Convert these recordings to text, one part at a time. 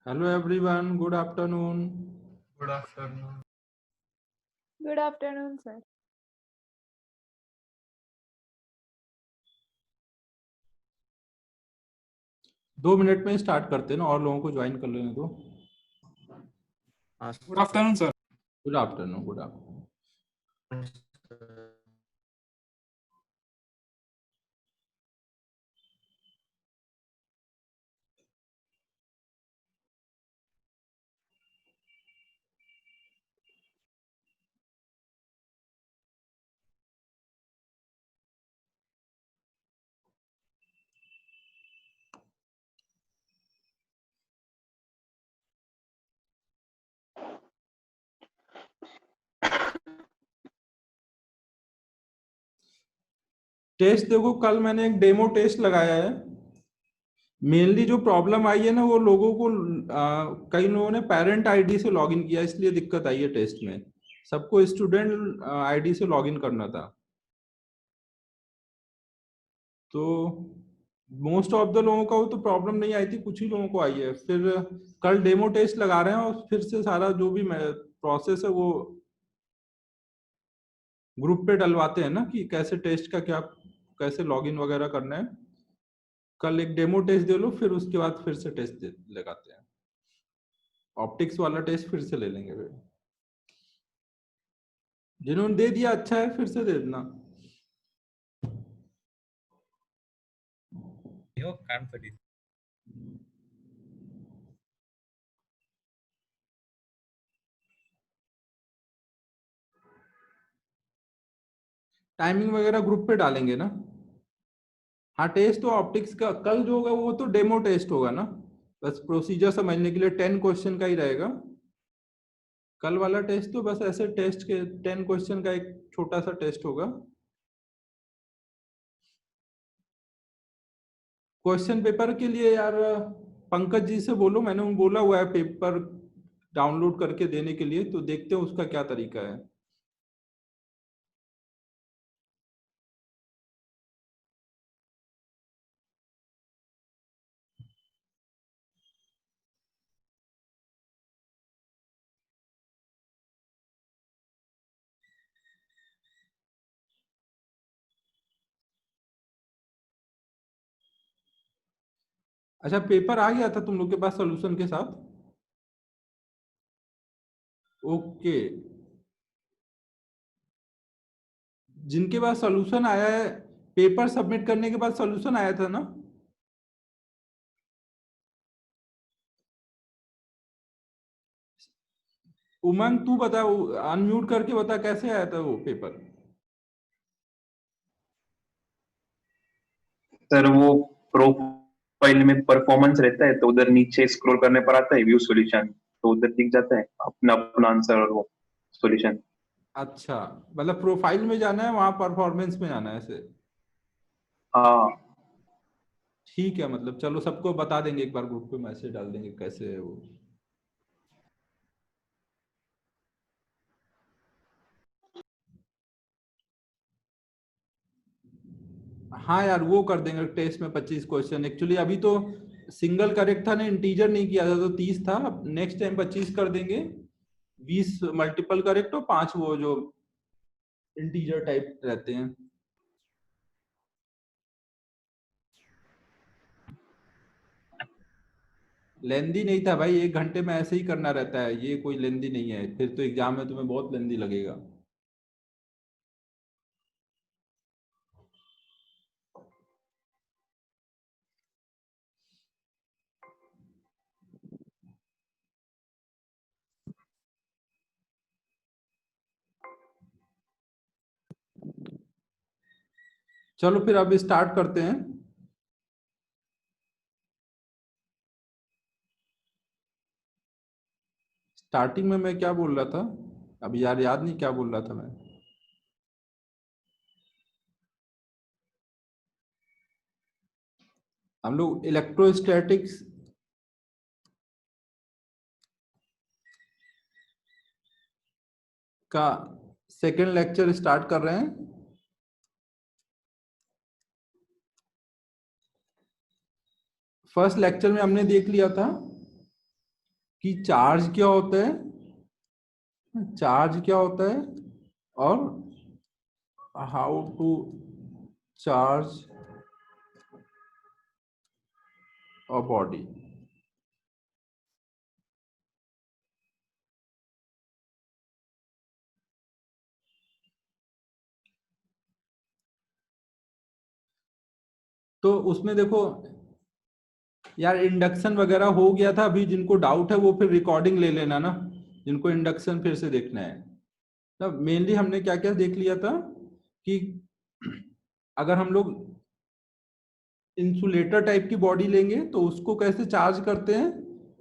Hello everyone, good afternoon. Good afternoon. Good afternoon, sir. 2 minute में start करते हैं ना, और लोगों को ज्वाइन कर लेने दो। Good afternoon, sir. Good afternoon, good afternoon. Test देखो, कल मैंने एक डेमो टेस्ट लगाया है। मेनली जो प्रॉब्लम आई है ना, वो लोगों को कई लोगों ने पेरेंट आईडी से लॉगिन किया, इसलिए दिक्कत आई है टेस्ट में। सबको स्टूडेंट आईडी से लॉगिन करना था। तो मोस्ट ऑफ द लोगों का वो तो प्रॉब्लम नहीं आई थी, कुछ ही लोगों को आई है। फिर कल डेमो टेस्ट लगा रहे हैं और फिर से सारा जो भी प्रोसेस है वो ग्रुप पे डलवाते हैं ना, कि कैसे टेस्ट का क्या, कैसे लॉगिन वगैरह करना है। कल एक डेमो टेस्ट दे लो, फिर उसके बाद फिर से टेस्ट लगाते हैं। ऑप्टिक्स वाला टेस्ट फिर से ले लेंगे फिर। जिन्होंने दे दिया अच्छा है, फिर से दे देना। You can't for it. Timing वगैरह ग्रुप पे डालेंगे ना। हाँ, टेस्ट तो ऑप्टिक्स का कल जो होगा वो तो डेमो टेस्ट होगा ना, बस प्रोसीजर समझने के लिए 10 क्वेश्चन का ही रहेगा। कल वाला टेस्ट तो बस ऐसे टेस्ट के 10 क्वेश्चन का एक छोटा सा टेस्ट होगा। क्वेश्चन पेपर के लिए यार पंकज जी से बोलो, मैंने उन बोला हुआ है पेपर डाउनलोड करके देने के लिए, तो देखते हैं उसका क्या तरीका है। अच्छा, पेपर आ गया था तुम लोग के पास सोल्यूशन के साथ? ओके। जिनके पास सोल्यूशन आया है, पेपर सबमिट करने के बाद सोल्यूशन आया था ना? उमंग तू बता, अनम्यूट करके बता कैसे आया था वो पेपर। सर वो प्रोफाइल में परफॉर्मेंस रहता है, तो उधर नीचे स्क्रॉल करने पर आता है व्यू सॉल्यूशन, तो उधर दिख जाता है अपना अपना आंसर और वो सॉल्यूशन। अच्छा, मतलब प्रोफाइल में जाना है, वहां परफॉर्मेंस में जाना है ऐसे? हाँ ठीक है, मतलब चलो सबको बता देंगे, एक बार ग्रुप पे मैसेज डाल देंगे कैसे है वो। हाँ यार, वो कर देंगे टेस्ट में 25 क्वेश्चन। एक्चुअली अभी तो सिंगल करेक्ट था ना, इंटीजर नहीं किया था, तो 30 था। नेक्स्ट टाइम 25 कर देंगे। 20 मल्टीपल करेक्ट और 5 वो जो इंटीजर टाइप रहते हैं। लेंदी नहीं था भाई, 1 घंटे में ऐसे ही करना रहता है, ये कोई लेंदी नहीं है। फिर तो एग्जाम में तुम्हें बहुत लेंदी लगेगा। चलो फिर अब स्टार्ट करते हैं। स्टार्टिंग में मैं क्या बोल रहा था, अभी यार याद नहीं क्या बोल रहा था मैं। हम लोग इलेक्ट्रोस्टैटिक्स का सेकेंड लेक्चर स्टार्ट कर रहे हैं। फर्स्ट लेक्चर में हमने देख लिया था कि चार्ज क्या होता है, चार्ज क्या होता है, और how to charge a body. तो उसमें देखो यार, इंडक्शन वगैरह हो गया था। अभी जिनको डाउट है वो फिर रिकॉर्डिंग ले लेना ना, जिनको इंडक्शन फिर से देखना है। तब मेनली हमने क्या क्या देख लिया था कि अगर हम लोग इंसुलेटर टाइप की बॉडी लेंगे तो उसको कैसे चार्ज करते हैं,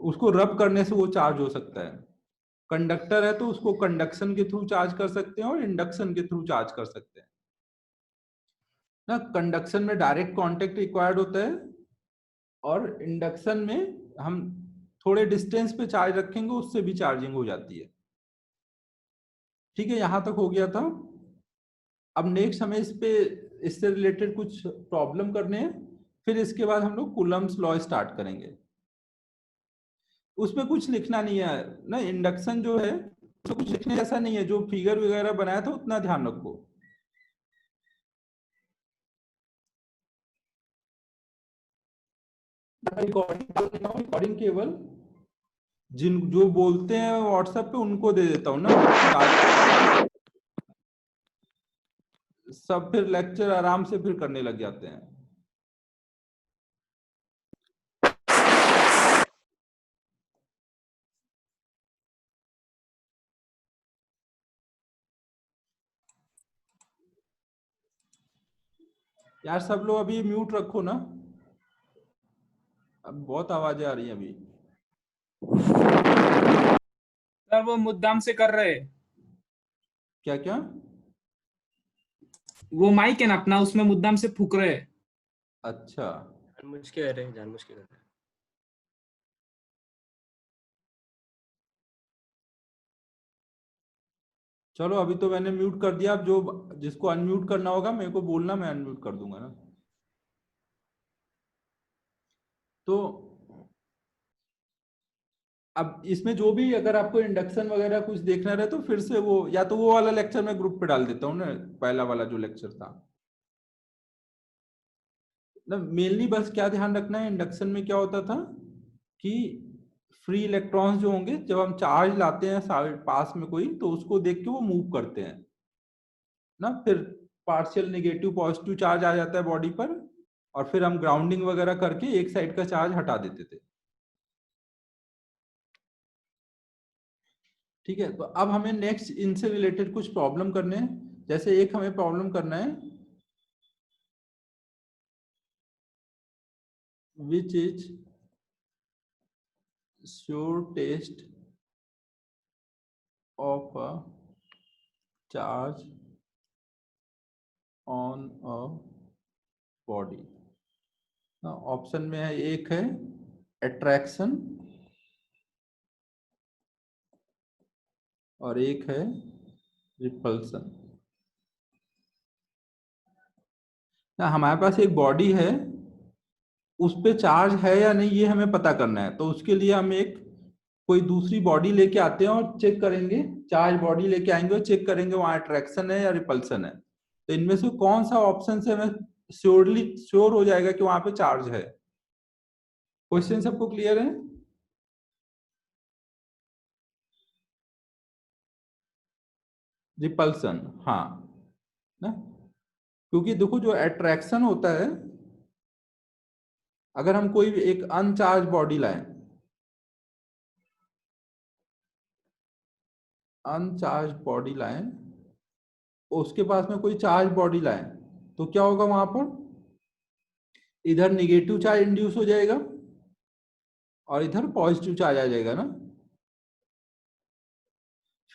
उसको रब करने से वो चार्ज हो सकता है। कंडक्टर है तो उसको कंडक्शन के थ्रू चार्ज कर सकते हैं और इंडक्शन के थ्रू चार्ज कर सकते हैं ना। कंडक्शन में डायरेक्ट कांटेक्ट रिक्वायर्ड होता है और इंडक्शन में हम थोड़े डिस्टेंस पे चार्ज रखेंगे उससे भी चार्जिंग हो जाती है। ठीक है, यहां तक हो गया था। अब नेक्स्ट हमें इस पे इससे रिलेटेड कुछ प्रॉब्लम करने हैं, फिर इसके बाद हम लोग कूलम्स लॉ स्टार्ट करेंगे। उसमें कुछ लिखना नहीं है ना, इंडक्शन जो है तो कुछ लिखने जैसा नहीं है, जो फिगर वगैरह बनाया था उतना ध्यान रखो। रिकॉर्डिंग केवल जिन जो बोलते हैं व्हाट्सएप पे उनको दे देता हूँ ना, सब फिर लेक्चर आराम से फिर करने लग जाते हैं। यार सब लोग अभी म्यूट रखो ना, अब बहुत आवाजें आ रही हैं अभी। सर वो मुद्दाम से कर रहे हैं। क्या क्या? वो माइक है ना अपना, उसमें मुद्दाम से फूक रहे हैं। अच्छा, जानबूझ के कर रहे हैं, जानबूझ के कर रहे हैं। चलो अभी तो मैंने म्यूट कर दिया। अब जो जिसको अनम्यूट करना होगा मेरे को बोलना, मैं अनम्यूट कर दूंगा ना। तो अब इसमें जो भी अगर आपको इंडक्शन वगैरह कुछ देखना रहे तो फिर से वो, या तो वो वाला लेक्चर मैं ग्रुप पे डाल देता हूँ ना, पहला वाला जो लेक्चर था ना। मेनली बस क्या ध्यान रखना है, इंडक्शन में क्या होता था कि फ्री इलेक्ट्रॉन्स जो होंगे जब हम चार्ज लाते हैं पास में कोई, तो उसको देख के वो मूव करते हैं ना। फिर पार्शियल नेगेटिव पॉजिटिव चार्ज आ जाता है बॉडी पर, और फिर हम ग्राउंडिंग वगैरह करके एक साइड का चार्ज हटा देते थे। ठीक है, तो अब हमें नेक्स्ट इनसे रिलेटेड कुछ प्रॉब्लम करने हैं। जैसे एक हमें प्रॉब्लम करना है, which is sure test of a charge on a body. Option में है, एक है अट्रैक्शन और एक है रिपल्सन। ना हमारे पास एक बॉडी है, उस पे चार्ज है या नहीं ये हमें पता करना है। तो उसके लिए हम एक कोई दूसरी बॉडी लेके आते हैं और चेक करेंगे, चार्ज बॉडी लेके आएंगे और चेक करेंगे वहां अट्रैक्शन है या रिपल्सन है। तो इनमें से कौन सा ऑप्शन से हमें श्योर हो जाएगा कि वहां पे चार्ज है। क्वेश्चन सबको क्लियर है? रिपल्सन, हाँ ना। क्योंकि देखो जो अट्रैक्शन होता है, अगर हम कोई भी एक अनचार्ज बॉडी लाएं, अनचार्ज बॉडी लाएं, उसके पास में कोई चार्ज बॉडी लाएं, तो क्या होगा वहां पर, इधर निगेटिव चार्ज इंड्यूस हो जाएगा और इधर पॉजिटिव चार्ज आ जाएगा ना।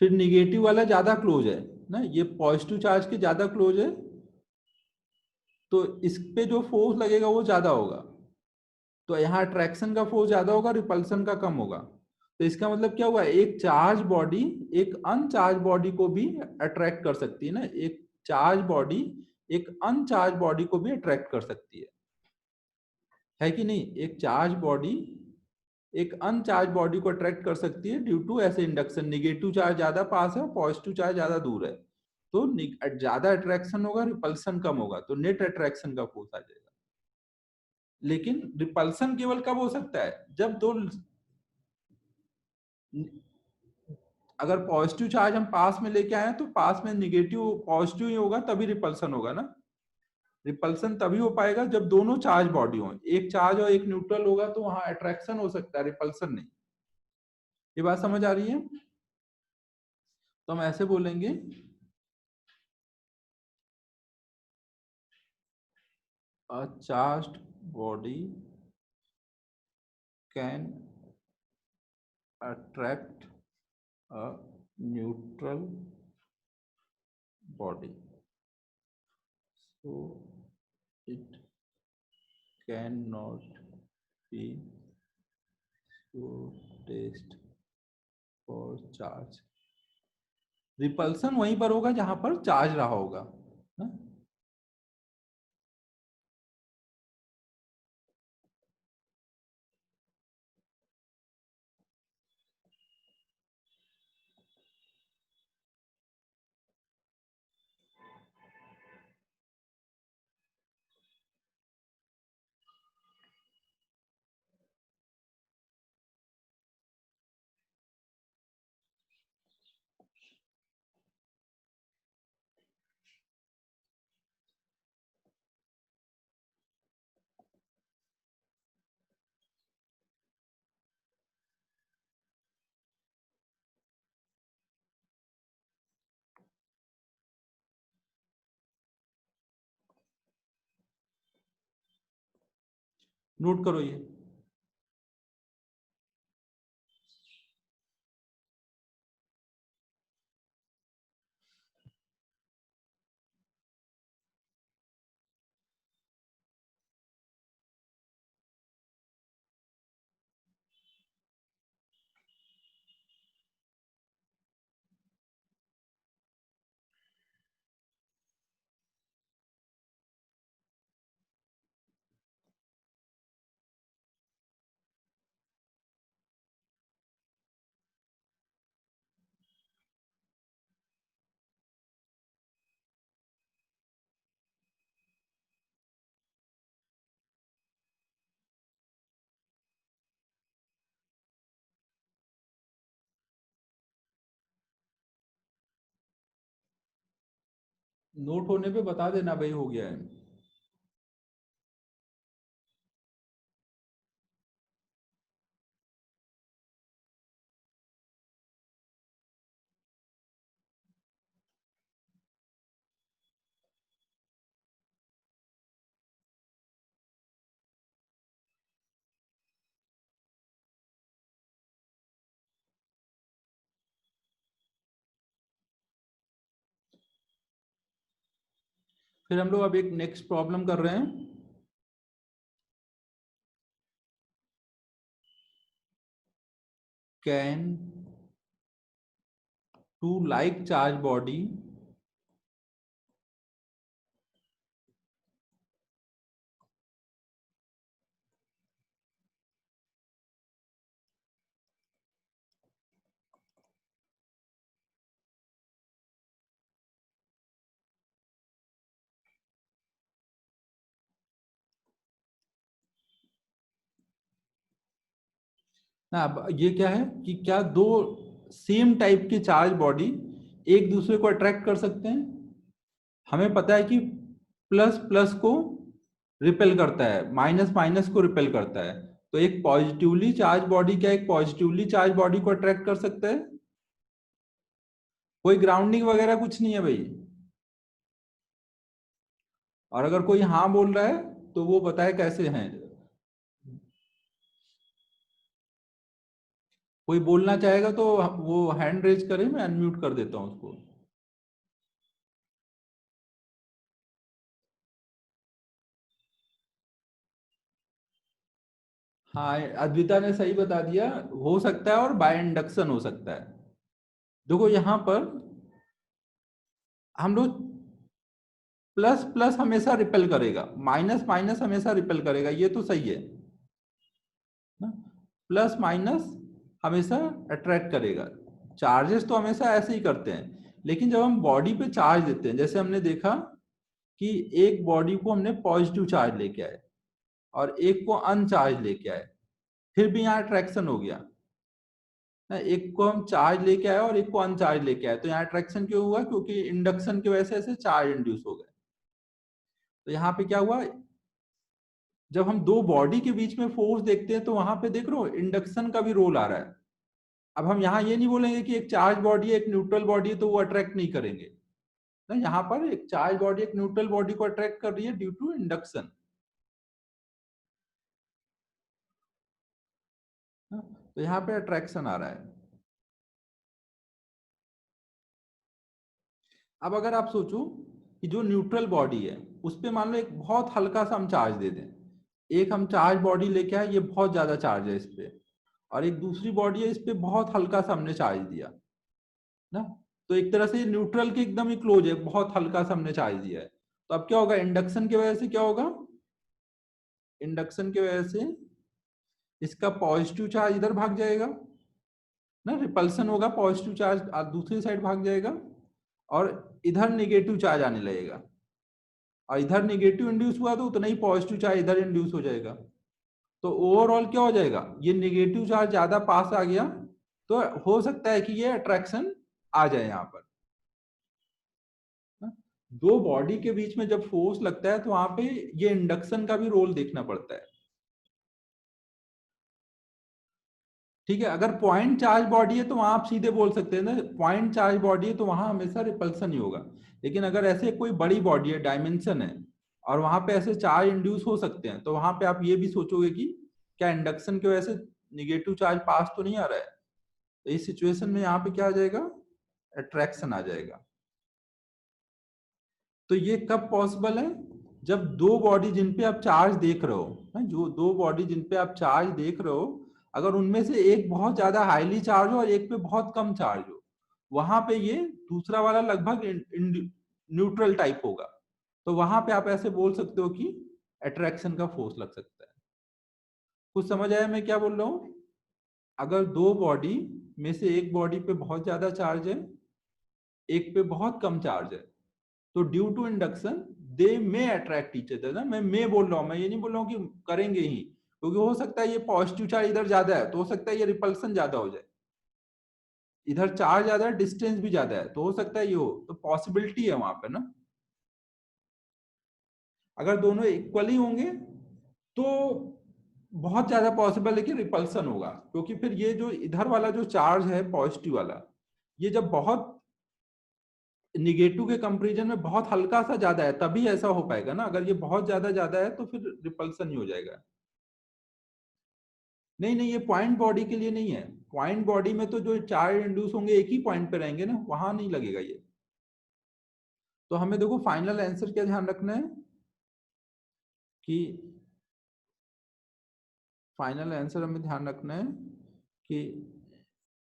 फिर निगेटिव वाला ज्यादा क्लोज है ना, ये पॉजिटिव चार्ज के ज्यादा क्लोज है, तो इस पे जो फोर्स लगेगा वो ज्यादा होगा। तो यहाँ अट्रैक्शन का फोर्स ज्यादा होगा, रिपल्सन का कम होगा। तो इसका मतलब क्या हुआ, एक चार्ज बॉडी एक अनचार्ज बॉडी को भी अट्रैक्ट कर सकती है ना। एक चार्ज बॉडी एक अनचार्ज बॉडी को भी अट्रैक्ट कर सकती है कि नहीं। एक चार्ज बॉडी एक अनचार्ज बॉडी को अट्रैक्ट कर सकती है ड्यू टू ऐसे इंडक्शन, निगेटिव चार्ज ज्यादा पास है, पॉजिटिव चार्ज ज्यादा दूर है, तो ज्यादा अट्रैक्शन होगा, रिपल्सन कम होगा, तो नेट अट्रैक्शन का फोर्स आ जाएगा। लेकिन रिपल्सन केवल कब हो सकता है, जब दो, अगर पॉजिटिव चार्ज हम पास में लेके आए तो पास में निगेटिव पॉजिटिव ही होगा, तभी रिपल्सन होगा ना। रिपल्सन तभी हो पाएगा जब दोनों चार्ज बॉडी हो, एक चार्ज और एक न्यूट्रल होगा तो वहां अट्रैक्शन हो सकता है, रिपल्सन नहीं। ये बात समझ आ रही है? तो हम ऐसे बोलेंगे, a charged body can attract a neutral body, so it cannot be so test for charge। Repulsion वहीं पर होगा जहां पर चार्ज रहा होगा ना? नोट करो ये। नोट होने पे बता देना भाई हो गया है। फिर हम लोग अब एक नेक्स्ट प्रॉब्लम कर रहे हैं। Can two like charge body ना, अब ये क्या है कि क्या दो सेम टाइप के चार्ज बॉडी एक दूसरे को अट्रैक्ट कर सकते हैं? हमें पता है कि प्लस प्लस को रिपेल करता है, माइनस माइनस को रिपेल करता है, तो एक पॉजिटिवली चार्ज बॉडी क्या एक पॉजिटिवली चार्ज बॉडी को अट्रैक्ट कर सकता है? कोई ग्राउंडिंग वगैरह कुछ नहीं है भाई। और अगर कोई हाँ बोल रहा है तो वो बताए कैसे हैं। कोई बोलना चाहेगा तो वो हैंड रेज करे, मैं अनम्यूट कर देता हूं उसको। हाँ, अद्विता ने सही बता दिया, हो सकता है और बाय इंडक्शन हो सकता है। देखो यहां पर हम लोग प्लस प्लस हमेशा रिपेल करेगा, माइनस माइनस हमेशा रिपेल करेगा, ये तो सही है ना? प्लस माइनस हमेशा अट्रैक्ट करेगा। चार्जेस तो हमेशा ऐसे ही करते हैं, लेकिन जब हम बॉडी पे चार्ज देते हैं, जैसे हमने देखा कि एक बॉडी को हमने पॉजिटिव चार्ज लेके आए और एक को अनचार्ज लेके आए, फिर भी यहाँ अट्रैक्शन हो गया ना। एक को हम चार्ज लेके आए और एक को अनचार्ज लेके आए, तो यहाँ अट्रैक्शन क्यों हुआ? क्योंकि इंडक्शन की वजह से ऐसे चार्ज इंड्यूस हो गए। तो यहाँ पे क्या हुआ, जब हम दो बॉडी के बीच में फोर्स देखते हैं तो वहां पे देख रहे हो इंडक्शन का भी रोल आ रहा है। अब हम यहाँ ये नहीं बोलेंगे कि एक चार्ज बॉडी है एक न्यूट्रल बॉडी है तो वो अट्रैक्ट नहीं करेंगे ना। यहाँ पर एक चार्ज बॉडी एक न्यूट्रल बॉडी को अट्रैक्ट कर रही है ड्यू टू इंडक्शन। तो यहाँ पे अट्रैक्शन आ रहा है। अब अगर आप सोचो कि जो न्यूट्रल बॉडी है उस पे मान लो एक बहुत हल्का सा हम चार्ज दे दें, एक हम चार्ज बॉडी लेके आए, ये बहुत ज्यादा चार्ज है इस पे, और एक दूसरी बॉडी है इस पे बहुत हल्का सा हमने चार्ज दिया ना। तो एक तरह से न्यूट्रल के एकदम ही क्लोज है, बहुत हल्का सा हमने चार्ज दिया है। तो अब क्या होगा, इंडक्शन की वजह से क्या होगा, इंडक्शन की वजह से इसका पॉजिटिव चार्ज इधर भाग जाएगा ना, रिपल्सन होगा, पॉजिटिव चार्ज दूसरी साइड भाग जाएगा और इधर नेगेटिव चार्ज आने लगेगा, और इधर नेगेटिव इंड्यूस हुआ तो उतना ही पॉजिटिव चार्ज इधर इंड्यूस हो जाएगा। तो ओवरऑल क्या हो जाएगा, ये नेगेटिव चार्ज ज्यादा पास आ गया, तो हो सकता है कि ये अट्रैक्शन आ जाए यहाँ पर। दो बॉडी के बीच में जब फोर्स लगता है तो वहां पे ये इंडक्शन का भी रोल देखना पड़ता है। ठीक है, अगर पॉइंट चार्ज बॉडी है तो वहां आप सीधे बोल सकते हैं ना, पॉइंट चार्ज बॉडी है तो वहां हमेशा रिपल्सन ही होगा। लेकिन अगर ऐसे कोई बड़ी बॉडी है, डायमेंशन है, और वहां पे ऐसे चार्ज इंड्यूस हो सकते हैं, तो वहां पे आप ये भी सोचोगे कि क्या इंडक्शन की वजह से निगेटिव चार्ज पास तो नहीं आ रहा है। तो इस सिचुएशन में यहाँ पे क्या आ जाएगा, अट्रैक्शन आ जाएगा। तो ये कब पॉसिबल है, जब दो बॉडी जिन पे आप चार्ज देख रहे हो, जो दो बॉडी जिन पे आप चार्ज देख रहे हो, अगर उनमें से एक बहुत ज्यादा हाईली चार्ज हो और एक पे बहुत कम चार्ज हो, वहां पे ये दूसरा वाला लगभग न्यूट्रल टाइप होगा। तो वहां पे आप ऐसे बोल सकते हो कि अट्रैक्शन का फोर्स लग सकता है। कुछ समझ आया मैं क्या बोल रहा हूं? अगर दो बॉडी में से एक बॉडी पे बहुत ज्यादा चार्ज है, एक पे बहुत कम चार्ज है, तो due to induction they may attract each other ना। मैं मे बोल रहा हूं, मैं ये नहीं बोल रहा हूं कि करेंगे ही, क्योंकि हो सकता है ये पॉजिटिव चार्ज इधर ज्यादा है तो हो सकता है ये रिपल्सन ज्यादा हो जाए, इधर चार्ज ज्यादा है डिस्टेंस भी ज्यादा है तो हो सकता है ये हो, तो पॉसिबिलिटी है वहां पे ना। अगर दोनों इक्वली होंगे तो बहुत ज्यादा पॉसिबल है कि रिपल्सन होगा, क्योंकि फिर ये जो इधर वाला जो चार्ज है पॉजिटिव वाला, ये जब बहुत निगेटिव के कंपैरिजन में बहुत हल्का सा ज्यादा है तभी ऐसा हो पाएगा ना। अगर ये बहुत ज्यादा है तो फिर रिपल्सन ही हो जाएगा। नहीं नहीं, ये पॉइंट बॉडी के लिए नहीं है। पॉइंट बॉडी में तो जो चार्ज इंड्यूस होंगे एक ही पॉइंट पे रहेंगे ना, वहां नहीं लगेगा ये। तो हमें देखो फाइनल आंसर क्या ध्यान रखना है कि फाइनल आंसर हमें ध्यान रखना है कि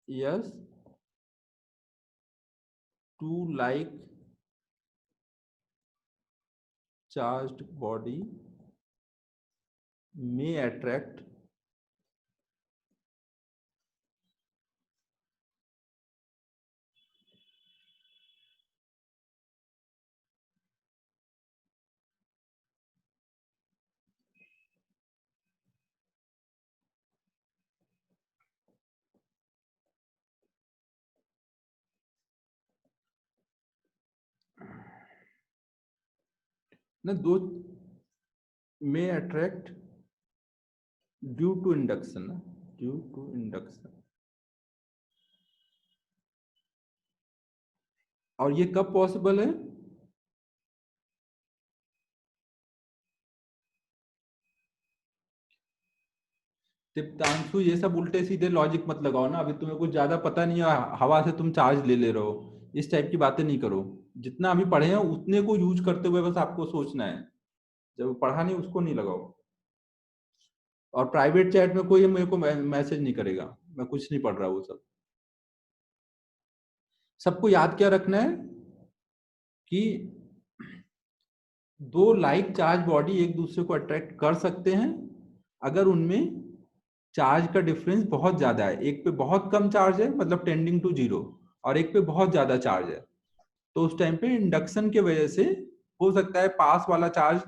yes, two like charged body may attract ना, दो may attract due to induction ना, ड्यू टू इंडक्शन। और ये कब पॉसिबल है, तिप्तांशु ये सब उल्टे सीधे लॉजिक मत लगाओ ना। अभी तुम्हें कुछ ज्यादा पता नहीं है, हवा से तुम चार्ज ले रहे हो, इस टाइप की बातें नहीं करो। जितना अभी पढ़े हैं उतने को यूज करते हुए बस आपको सोचना है, जब पढ़ा नहीं उसको नहीं लगाओ। और प्राइवेट चैट में कोई मेरे को मैसेज नहीं करेगा, मैं कुछ नहीं पढ़ रहा। वो सब सबको याद क्या रखना है कि दो लाइक चार्ज बॉडी एक दूसरे को अट्रैक्ट कर सकते हैं अगर उनमें चार्ज का डिफरेंस बहुत ज्यादा है, एक पे बहुत कम चार्ज है मतलब टेंडिंग टू जीरो, और एक पे बहुत ज्यादा चार्ज है, तो उस टाइम पे इंडक्शन के वजह से हो सकता है पास वाला चार्ज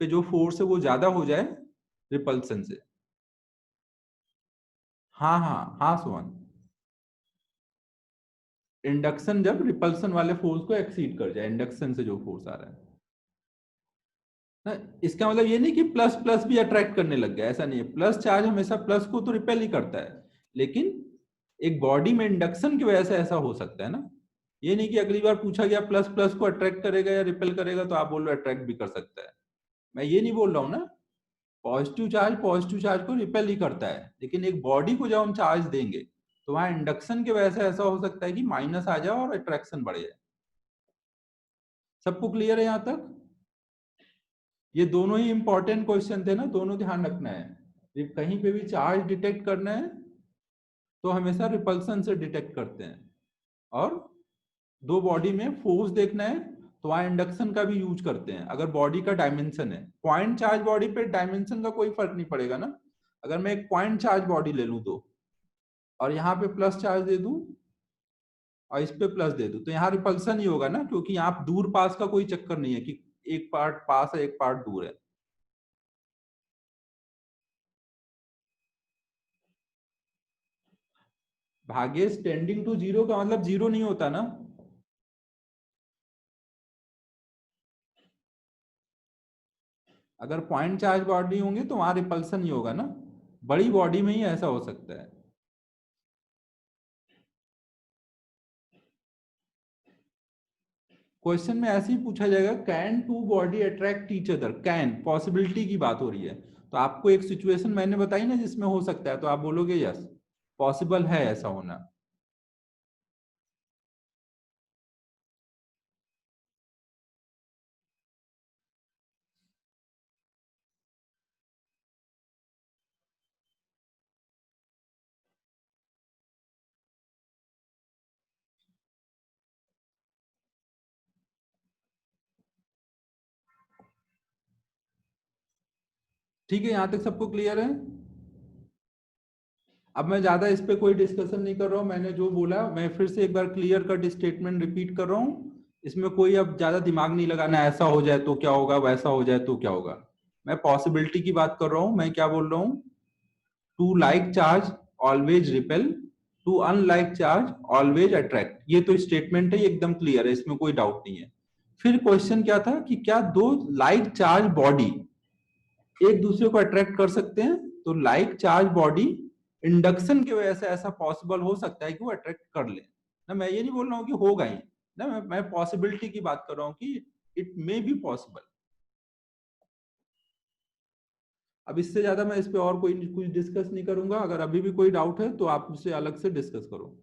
पे जो फोर्स है वो ज्यादा हो जाए रिपल्सन से। हाँ हाँ हाँ सुमन, इंडक्शन जब रिपल्सन वाले फोर्स को एक्सीड कर जाए, इंडक्शन से जो फोर्स आ रहा है ना, इसका मतलब ये नहीं कि प्लस प्लस भी अट्रैक्ट करने लग गया, ऐसा नहीं है। प्लस चार्ज हमेशा प्लस को तो रिपेल ही करता है, लेकिन एक बॉडी में इंडक्शन की वजह से ऐसा हो सकता है ना। ये नहीं कि अगली बार पूछा गया प्लस प्लस को अट्रैक्ट करेगा या रिपेल करेगा तो आप बोल रहे हो अट्रैक्ट भी कर सकता है। मैं ये नहीं बोल रहा हूं ना, पॉजिटिव चार्ज को रिपेल ही करता है, लेकिन एक बॉडी को जब हम चार्ज देंगे तो वहां इंडक्शन की वजह से ऐसा हो सकता है कि माइनस आ जाए और अट्रैक्शन बढ़ जाए। सबको क्लियर है यहां तक? ये दोनों ही इंपॉर्टेंट क्वेश्चन थे ना, दोनों ध्यान रखना है। कहीं पे भी चार्ज डिटेक्ट करना है तो हमेशा रिपल्सन से डिटेक्ट करते हैं, और दो बॉडी में फोर्स देखना है तो वहां इंडक्शन का भी यूज करते हैं। अगर बॉडी का डायमेंशन है, पॉइंट चार्ज बॉडी पे डायमेंशन का कोई फर्क नहीं पड़ेगा ना। अगर मैं एक पॉइंट चार्ज बॉडी ले लूं तो, और यहाँ पे प्लस चार्ज दे दूं और इस पे प्लस दे दूं, तो यहाँ रिपल्सन ही होगा ना, क्योंकि यहाँ दूर पास का कोई चक्कर नहीं है कि एक पार्ट पास है एक पार्ट दूर है। भागेश, टेंडिंग टू जीरो का मतलब जीरो नहीं होता ना। अगर पॉइंट चार्ज बॉडी होंगे तो वहां रिपल्सन ही होगा ना, बड़ी बॉडी में ही ऐसा हो सकता है। क्वेश्चन में ऐसे ही पूछा जाएगा, can two body attract each other, can possibility की बात हो रही है, तो आपको एक सिचुएशन मैंने बताई ना जिसमें हो सकता है, तो आप बोलोगे यस पॉसिबल है ऐसा होना। ठीक है, यहां तक सबको क्लियर है? अब मैं ज्यादा इस पे कोई डिस्कशन नहीं कर रहा हूं, मैंने जो बोला मैं फिर से एक बार क्लियर कट स्टेटमेंट रिपीट कर रहा हूं। इसमें कोई अब ज्यादा दिमाग नहीं लगाना, ऐसा हो जाए तो क्या होगा, वैसा हो जाए तो क्या होगा। मैं पॉसिबिलिटी की बात कर रहा हूं। मैं क्या बोल रहा हूं, two like charge always repel, two unlike charge always attract. ये तो स्टेटमेंट है, ये एकदम क्लियर है, इसमें कोई डाउट नहीं है। फिर क्वेश्चन क्या था कि क्या दो लाइक चार्ज बॉडी एक दूसरे को अट्रैक्ट कर सकते हैं, तो लाइक चार्ज बॉडी इंडक्शन की वजह से ऐसा पॉसिबल हो सकता है कि वो अट्रैक्ट कर ले ना। मैं ये नहीं बोल रहा हूँ कि होगा ही ना, मैं पॉसिबिलिटी की बात कर रहा हूँ कि इट मे बी पॉसिबल। अब इससे ज्यादा मैं इस पे और कोई कुछ डिस्कस नहीं करूंगा। अगर अभी भी कोई डाउट है तो आप मुझसे अलग से डिस्कस करो।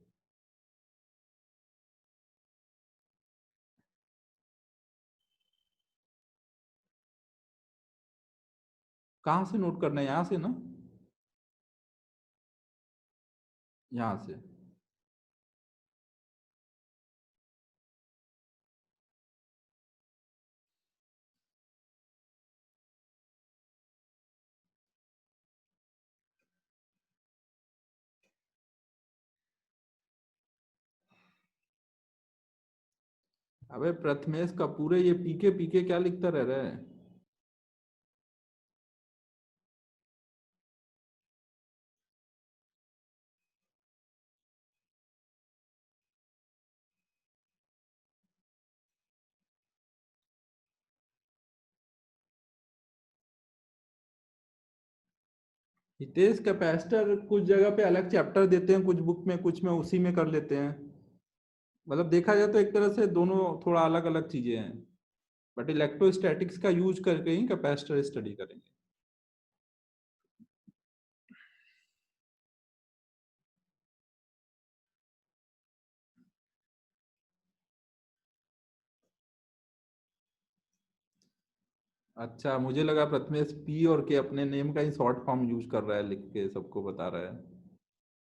कहाँ से नोट करना है, यहाँ से ना, यहाँ से। अबे प्रथमेश का पूरे ये पीके पीके क्या लिखता रह रहा है? हितेश, कैपेसिटर कुछ जगह पे अलग चैप्टर देते हैं कुछ बुक में, कुछ में उसी में कर लेते हैं। मतलब देखा जाए तो एक तरह से दोनों थोड़ा अलग अलग चीजें हैं, बट इलेक्ट्रोस्टैटिक्स का यूज करके ही कैपेसिटर स्टडी करेंगे। अच्छा, मुझे लगा प्रथमेश पी और के अपने नेम का ही शॉर्ट फॉर्म यूज कर रहा है, लिख के सबको बता रहा है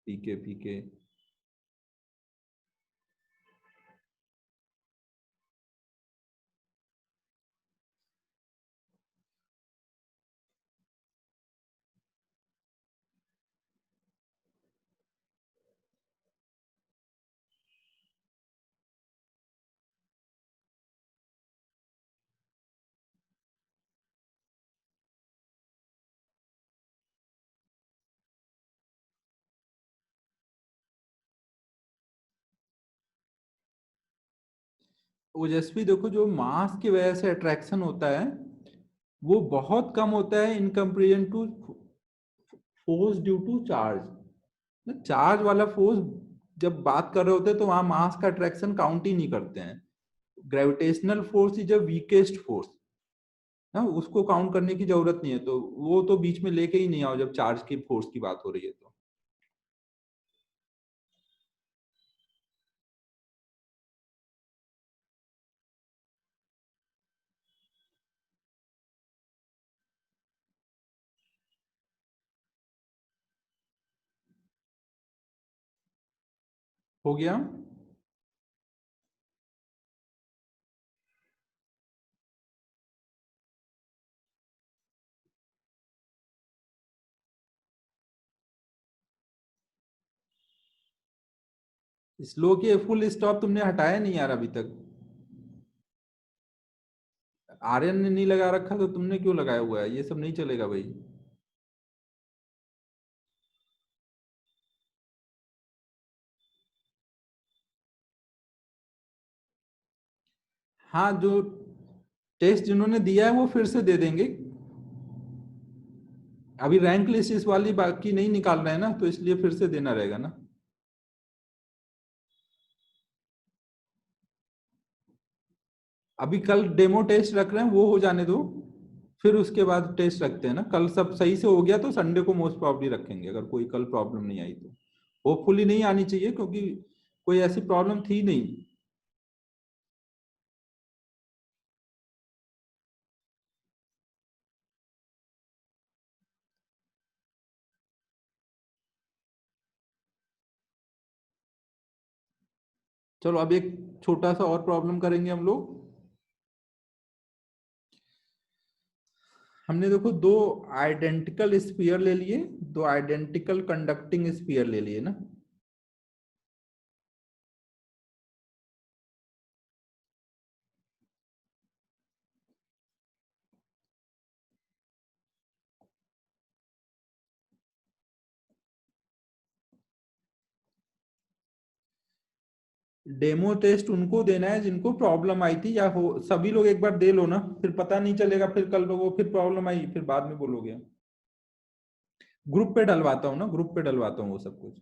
पीके पीके। ओजस्वी देखो, जो मास की वजह से अट्रैक्शन होता है वो बहुत कम होता है in comparison to force due to charge. Charge वाला फोर्स जब बात कर रहे होते हैं तो वहां मास का अट्रैक्शन काउंट ही नहीं करते हैं। Gravitational force is a weakest force ना, उसको काउंट करने की जरूरत नहीं है, तो वो तो बीच में लेके ही नहीं आओ जब चार्ज की फोर्स की बात हो रही है तो। हो गया? स्लो के फुल स्टॉप तुमने हटाया नहीं यार अभी तक। आर्यन ने नहीं लगा रखा तो तुमने क्यों लगाया हुआ है? ये सब नहीं चलेगा भाई। हाँ, जो टेस्ट जिन्होंने दिया है वो फिर से दे देंगे। अभी रैंक लिस्ट इस वाली बाकी नहीं निकाल रहे हैं ना, तो इसलिए फिर से देना रहेगा ना। अभी कल डेमो टेस्ट रख रहे हैं, वो हो जाने दो, फिर उसके बाद टेस्ट रखते हैं ना। कल सब सही से हो गया तो संडे को मोस्ट प्रॉब्ली रखेंगे, अगर कोई कल प्रॉब्लम नहीं आई तो। होपफुली नहीं आनी चाहिए, क्योंकि कोई ऐसी प्रॉब्लम थी नहीं। चलो अब एक छोटा सा और प्रॉब्लम करेंगे हम लोग। हमने देखो दो आइडेंटिकल स्फीयर ले लिए, दो आइडेंटिकल कंडक्टिंग स्फीयर ले लिए ना। डेमो टेस्ट उनको देना है जिनको प्रॉब्लम आई थी, या हो सभी लोग एक बार दे लो ना, फिर पता नहीं चलेगा, फिर कल लोगों फिर प्रॉब्लम आई फिर बाद में बोलोगे। ग्रुप पे डलवाता हूँ ना, ग्रुप पे डलवाता हूँ वो सब कुछ।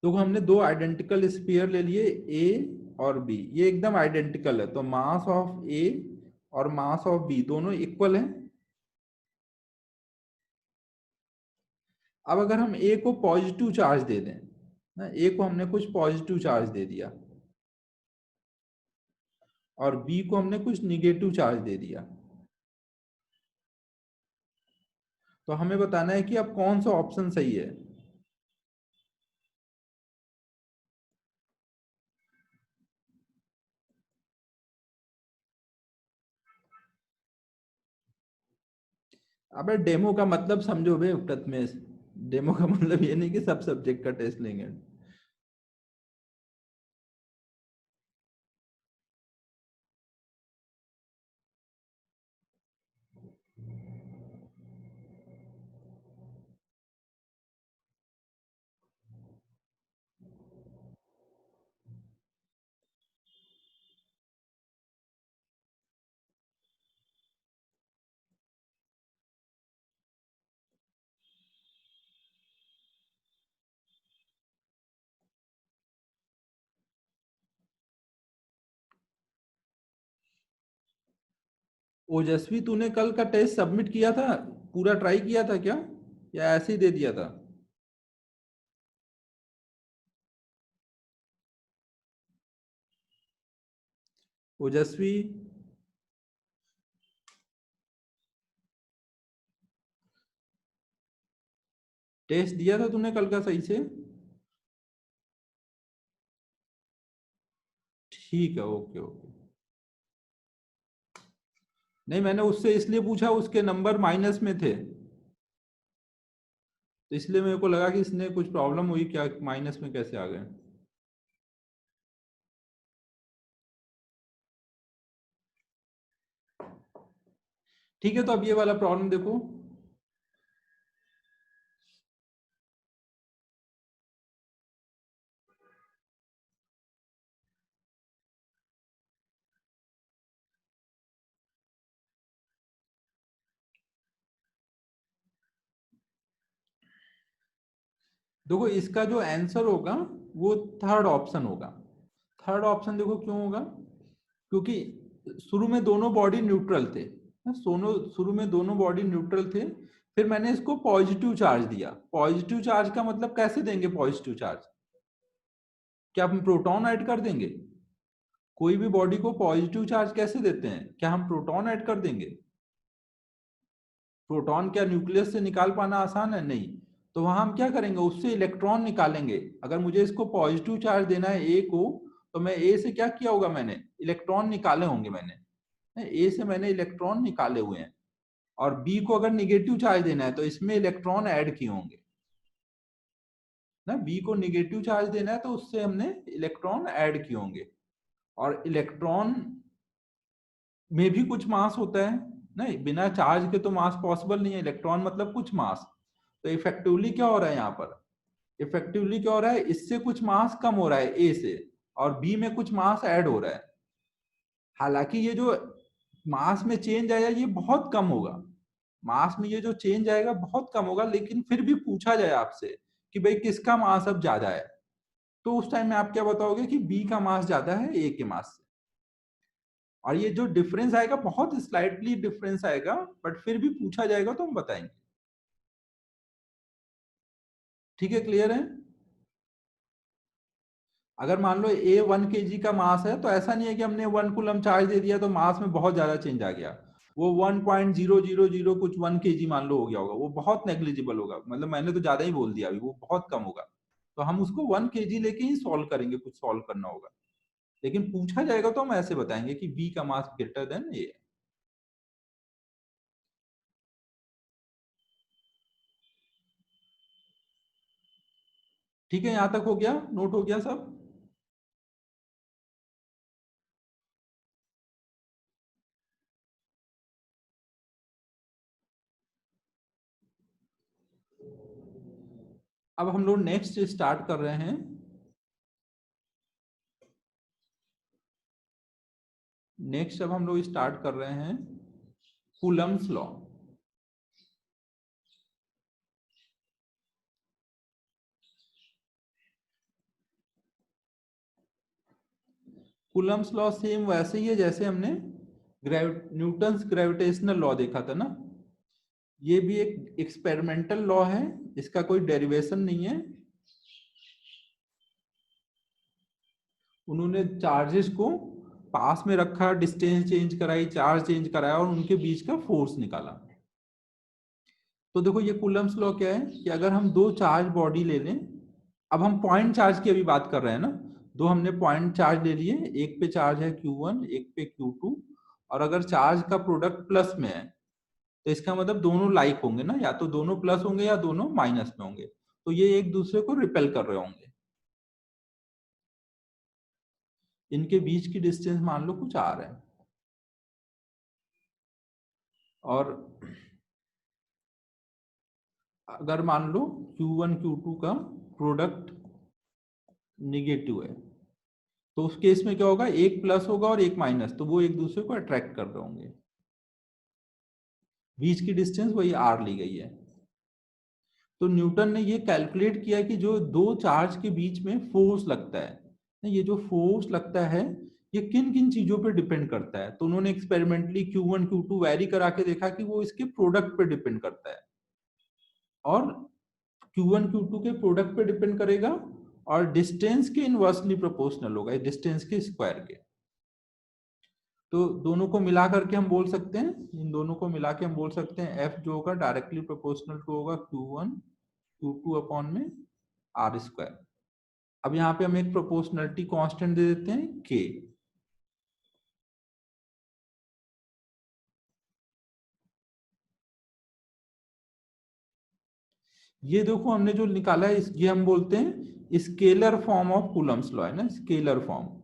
तो हमने दो आइडेंटिकल स्फीयर ले लिए, ए और बी, ये एकदम आइडेंटिकल है, तो मास ऑफ ए और मास ऑफ बी दोनों इक्वल है। अब अगर हम ए को पॉजिटिव चार्ज दे दें ना, ए को हमने कुछ पॉजिटिव चार्ज दे दिया और बी को हमने कुछ निगेटिव चार्ज दे दिया, तो हमें बताना है कि अब कौन सा ऑप्शन सही है। अबे डेमो का मतलब समझो बे प्रथमेश, डेमो का मतलब ये नहीं कि सब सब्जेक्ट का टेस्ट लेंगे। ओजस्वी, तूने कल का टेस्ट सबमिट किया था? पूरा ट्राई किया था क्या, या ऐसे ही दे दिया था? ओजस्वी, टेस्ट दिया था तूने कल का सही से? ठीक है, ओके ओके। नहीं, मैंने उससे इसलिए पूछा, उसके नंबर माइनस में थे, तो इसलिए मेरे को लगा कि इसने कुछ प्रॉब्लम हुई क्या, माइनस में कैसे आ गए। ठीक है, तो अब ये वाला प्रॉब्लम देखो। देखो इसका जो आंसर होगा वो थर्ड ऑप्शन होगा। थर्ड ऑप्शन देखो क्यों होगा, क्योंकि शुरू में दोनों बॉडी न्यूट्रल थे, शुरू में दोनों बॉडी न्यूट्रल थे, फिर मैंने इसको पॉजिटिव चार्ज दिया। पॉजिटिव चार्ज का मतलब कैसे देंगे पॉजिटिव चार्ज? क्या हम प्रोटॉन ऐड कर देंगे? कोई भी बॉडी को पॉजिटिव चार्ज कैसे देते हैं? क्या हम प्रोटॉन ऐड कर देंगे? प्रोटॉन क्या न्यूक्लियस से निकाल पाना आसान है? नहीं। तो वहां हम क्या करेंगे, उससे इलेक्ट्रॉन निकालेंगे। अगर मुझे इसको पॉजिटिव चार्ज देना है ए को, तो मैं ए से क्या किया होगा, मैंने इलेक्ट्रॉन निकाले होंगे। मैंने ए से मैंने इलेक्ट्रॉन निकाले हुए हैं। और बी को अगर निगेटिव चार्ज देना है तो इसमें इलेक्ट्रॉन ऐड किए होंगे ना। बी को निगेटिव चार्ज देना है तो उससे हमने इलेक्ट्रॉन ऐड किए होंगे। और इलेक्ट्रॉन में भी कुछ मास होता है, नहीं बिना चार्ज के तो मास पॉसिबल नहीं है। इलेक्ट्रॉन मतलब कुछ मास। तो इफेक्टिवली क्या हो रहा है यहाँ पर, इफेक्टिवली क्या हो रहा है, इससे कुछ मास कम हो रहा है ए से, और बी में कुछ मास ऐड हो रहा है। हालांकि ये जो मास में चेंज आया ये बहुत कम होगा, मास में ये जो चेंज आएगा बहुत कम होगा, लेकिन फिर भी पूछा जाए आपसे कि भाई किसका मास अब ज्यादा है, तो उस टाइम में आप क्या बताओगे कि बी का मास ज्यादा है ए के मास से। और ये जो डिफरेंस आएगा बहुत स्लाइटली डिफरेंस आएगा, बट फिर भी पूछा जाएगा तो हम बताएंगे। ठीक है, क्लियर है? अगर मान लो ए 1 kg का मास है, तो ऐसा नहीं है कि हमने 1 कूलम चार्ज दे दिया तो मास में बहुत ज्यादा चेंज आ गया। वो 1.000 कुछ 1 kg मान लो हो गया होगा, वो बहुत नेग्लिजिबल होगा। मतलब मैंने तो ज्यादा ही बोल दिया अभी, वो बहुत कम होगा। तो हम उसको 1 kg लेके ही सॉल्व करेंगे, कुछ सॉल्व करना होगा। लेकिन पूछा जाएगा तो हम ऐसे बताएंगे कि बी का मास ग्रेटर देन ए। ठीक है, यहां तक हो गया, नोट हो गया सब? अब हम लोग नेक्स्ट स्टार्ट कर रहे हैं। नेक्स्ट अब हम लोग स्टार्ट कर रहे हैं Coulomb's law. Coulomb's law same वैसे ही है जैसे हमने न्यूटन्स ग्रेविटेशनल लॉ देखा था ना। ये भी एक एक्सपेरिमेंटल लॉ है, इसका कोई डेरिवेशन नहीं है। उन्होंने चार्जेस को पास में रखा, डिस्टेंस चेंज कराई, चार्ज चेंज कराया और उनके बीच का फोर्स निकाला। तो देखो ये कूलम्स लॉ क्या है कि अगर हम दो चार्ज बॉडी ले लें, अब हम पॉइंट चार्ज की अभी बात कर रहे हैं ना, दो हमने पॉइंट चार्ज ले लिए, एक पे चार्ज है Q1 एक पे Q2, और अगर चार्ज का प्रोडक्ट प्लस में है तो इसका मतलब दोनों लाइक होंगे ना, या तो दोनों प्लस होंगे या दोनों माइनस में होंगे। तो ये एक दूसरे को रिपेल कर रहे होंगे। इनके बीच की डिस्टेंस मान लो कुछ r है, और अगर मान लो Q1 Q2 का प्रोडक्ट निगेटिव है, तो उस केस में क्या होगा, एक प्लस होगा और एक माइनस, तो वो एक दूसरे को अट्रैक्ट कर रहे होंगे। बीच की डिस्टेंस वही r ली गई है। तो न्यूटन ने ये कैलकुलेट किया कि जो दो चार्ज के बीच में फोर्स लगता है, ये जो फोर्स लगता है ये किन किन चीजों पे डिपेंड करता है। तो उन्होंने एक्सपेरिमेंटली Q1 Q2 वैरी करा के देखा कि वो इसके प्रोडक्ट पे डिपेंड करता है, और Q1 Q2 के प्रोडक्ट पे डिपेंड करेगा, और डिस्टेंस के इनवर्सली प्रोपोर्शनल होगा, डिस्टेंस के स्क्वायर के। तो दोनों को मिला करके हम बोल सकते हैं, इन दोनों को मिला के हम बोल सकते हैं F जो होगा डायरेक्टली प्रोपोर्शनल टू होगा Q1 Q2 अपॉन में R स्क्वायर। अब यहाँ पे हम एक प्रोपोर्शनलिटी कांस्टेंट दे देते हैं K। ये देखो हमने जो निकाला है ये हम बोलते हैं scalar form of Coulomb's law है ना, स्केलर फॉर्म।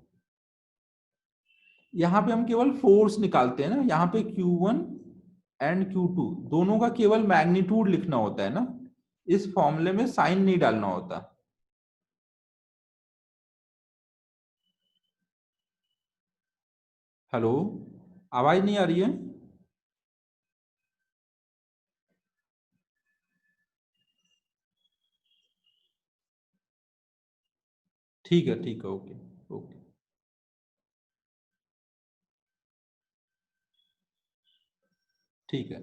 यहाँ पे हम केवल फोर्स निकालते हैं ना, यहाँ पे Q1 एंड Q2 दोनों का केवल मैग्नीट्यूड लिखना होता है ना, इस फॉर्मूले में साइन नहीं डालना होता। हेलो, आवाज नहीं आ रही है? ठीक है, ओके ओके। ठीक है,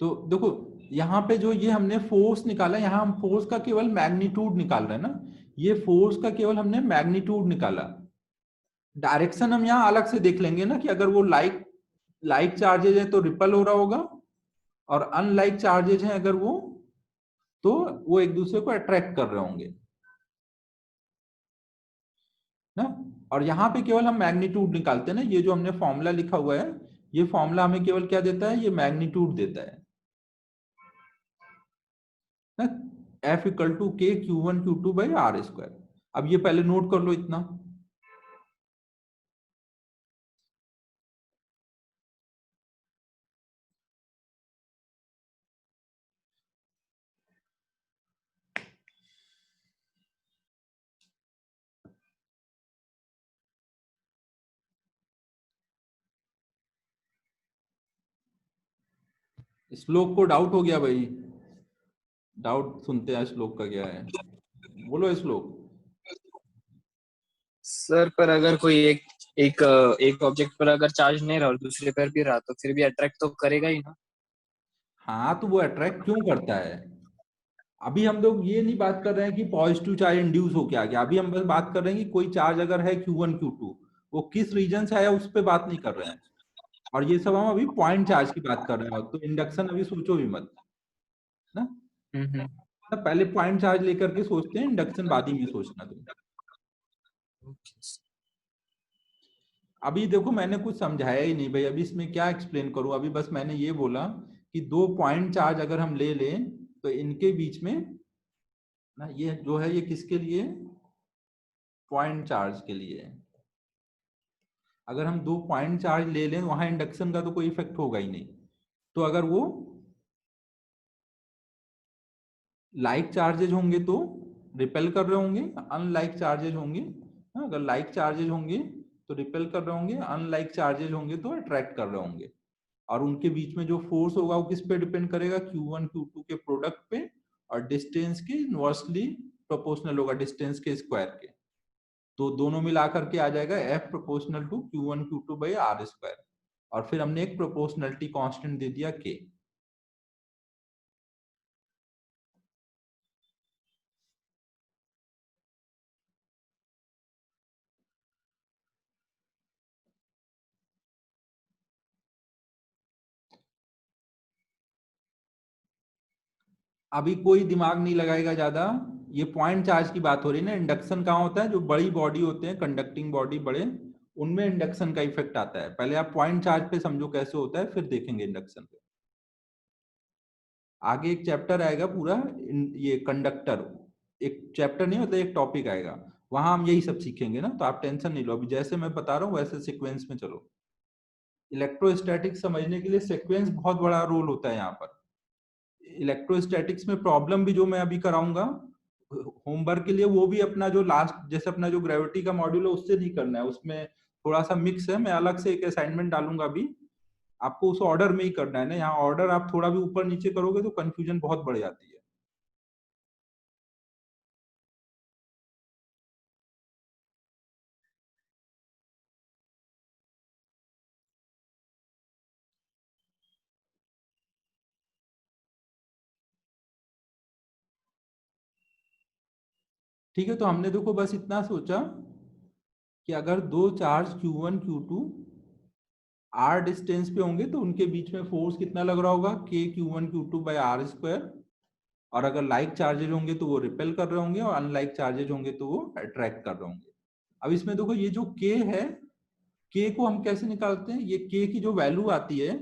तो देखो यहाँ पे जो ये हमने फोर्स निकाला, यहाँ हम फोर्स का केवल मैग्नीट्यूड निकाल रहे हैं ना, ये फोर्स का केवल हमने मैग्नीट्यूड निकाला। डायरेक्शन हम यहाँ अलग से देख लेंगे ना, कि अगर वो लाइक चार्जेज है तो रिपल हो रहा होगा, और अनलाइक चार्जेज हैं अगर वो एक दूसरे को अट्रैक्ट कर रहे होंगे ना। और यहाँ पे केवल हम मैग्नीट्यूड निकालते हैं ना, ये जो हमने फॉर्मूला लिखा हुआ है, ये फॉर्मूला हमें केवल क्या देता है, ये मैग्नीट्यूड देता है ना, F इक्वल टू के Q1 Q2 by r square. अब ये पहले नोट कर लो इतना। श्लोक को डाउट हो गया भाई? डाउट सुनते हैं श्लोक का क्या है, बोलो श्लोक। सर पर अगर कोई एक ऑब्जेक्ट पर अगर चार्ज नहीं रहा और दूसरे पर भी रहा तो फिर भी अट्रैक्ट तो करेगा ही ना। हाँ, तो वो अट्रैक्ट क्यों करता है? अभी हम लोग ये नहीं बात कर रहे हैं कि पॉजिटिव चार्ज इंड्यूस हो क्या गया, अभी हम बस बात कर रहे हैं कि कोई चार्ज अगर है Q1 Q2, वो किस रीजन से आया उस पर बात नहीं कर रहे हैं। और ये सब हम अभी पॉइंट चार्ज की बात कर रहे हैं, तो इंडक्शन अभी सोचो भी मत ना। पहले पॉइंट चार्ज लेकर के सोचते हैं, इंडक्शन बाद ही में सोचना तुम। अभी देखो मैंने कुछ समझाया ही नहीं भाई, अभी इसमें क्या एक्सप्लेन करूं, अभी बस मैंने ये बोला कि दो पॉइंट चार्ज अगर हम ले लें तो इनके बीच में ना, ये जो है ये किसके लिए, पॉइंट चार्ज के लिए है। अगर हम दो पॉइंट चार्ज ले लें वहां इंडक्शन का तो कोई इफेक्ट होगा ही नहीं। तो अगर वो लाइक चार्जेज होंगे तो रिपेल कर रहे होंगे, अनलाइक चार्जेज होंगे, अगर लाइक चार्जेज होंगे तो रिपेल कर रहे होंगे, अनलाइक चार्जेज होंगे तो अट्रैक्ट कर रहे होंगे। और उनके बीच में जो फोर्स होगा वो किस पे डिपेंड करेगा, Q1 Q2 के प्रोडक्ट पे, और डिस्टेंस के इनवर्सली प्रोपोर्शनल होगा डिस्टेंस के स्क्वायर के। तो दोनों मिला करके आ जाएगा F proportional to Q1 Q2 by r square, और फिर हमने एक प्रोपोर्शनलिटी कांस्टेंट दे दिया K। अभी कोई दिमाग नहीं लगाएगा ज्यादा, ये पॉइंट चार्ज की बात हो रही है ना। इंडक्शन कहाँ होता है, जो बड़ी बॉडी होते हैं, कंडक्टिंग बॉडी बड़े, उनमें इंडक्शन का इफेक्ट आता है। पहले आप पॉइंट चार्ज पे समझो कैसे होता है, फिर देखेंगे इंडक्शन पे। आगे एक चैप्टर आएगा पूरा, ये कंडक्टर, एक चैप्टर नहीं होता, एक टॉपिक आएगा, वहां हम यही सब सीखेंगे ना। तो आप टेंशन नहीं लो, अभी जैसे मैं बता रहा हूँ वैसे सीक्वेंस में चलो। इलेक्ट्रोस्टैटिक्स समझने के लिए सीक्वेंस बहुत बड़ा रोल होता है यहाँ पर। इलेक्ट्रोस्टैटिक्स में प्रॉब्लम भी जो मैं अभी कराऊंगा होमवर्क के लिए, वो भी अपना जो लास्ट, जैसे अपना जो ग्रेविटी का मॉड्यूल है उससे नहीं करना है, उसमें थोड़ा सा मिक्स है। मैं अलग से एक असाइनमेंट डालूंगा अभी, आपको उस ऑर्डर में ही करना है ना। यहाँ ऑर्डर आप थोड़ा भी ऊपर नीचे करोगे तो कंफ्यूजन बहुत बढ़ जाती है। ठीक है, तो हमने देखो बस इतना सोचा कि अगर दो charge Q1 Q2 r distance पे होंगे तो उनके बीच में फोर्स कितना लग रहा होगा, K Q1 Q2 by r square. और अगर लाइक चार्जेज होंगे तो वो रिपेल कर रहे होंगे, और अनलाइक चार्जेज होंगे तो वो अट्रैक्ट कर रहे होंगे। अब इसमें देखो ये जो K है, K को हम कैसे निकालते हैं, ये K की जो वैल्यू आती है,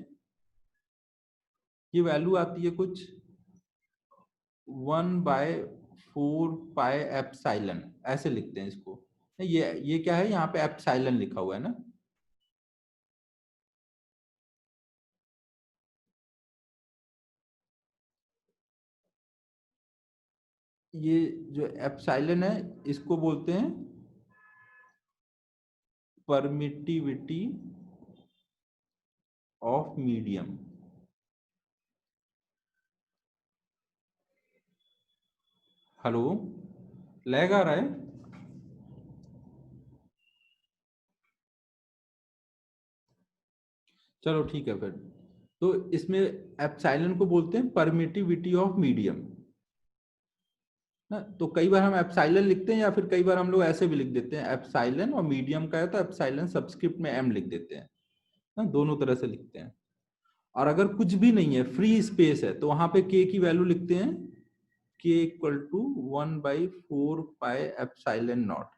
ये वैल्यू आती है कुछ 1/4 पाई एप्सिलॉन, ऐसे लिखते हैं इसको। ये क्या है, यहाँ पे एप्सिलॉन लिखा हुआ है ना। ये जो एप्सिलॉन है इसको बोलते हैं permittivity of medium. Hello, lag आ रहा है? चलो ठीक है फिर। तो इसमें एप्सिलॉन को बोलते हैं परमिटिविटी ऑफ मीडियम ना। तो कई बार हम एप्सिलॉन लिखते हैं या फिर कई बार हम लोग ऐसे भी लिख देते हैं एप्सिलॉन, और मीडियम का है तो एप्सिलॉन सबस्क्रिप्ट में एम लिख देते हैं ना, दोनों तरह से लिखते हैं। और अगर कुछ भी नहीं है, फ्री स्पेस है, तो वहां पे के की वैल्यू लिखते हैं के equal to 1/4 pi epsilon naught.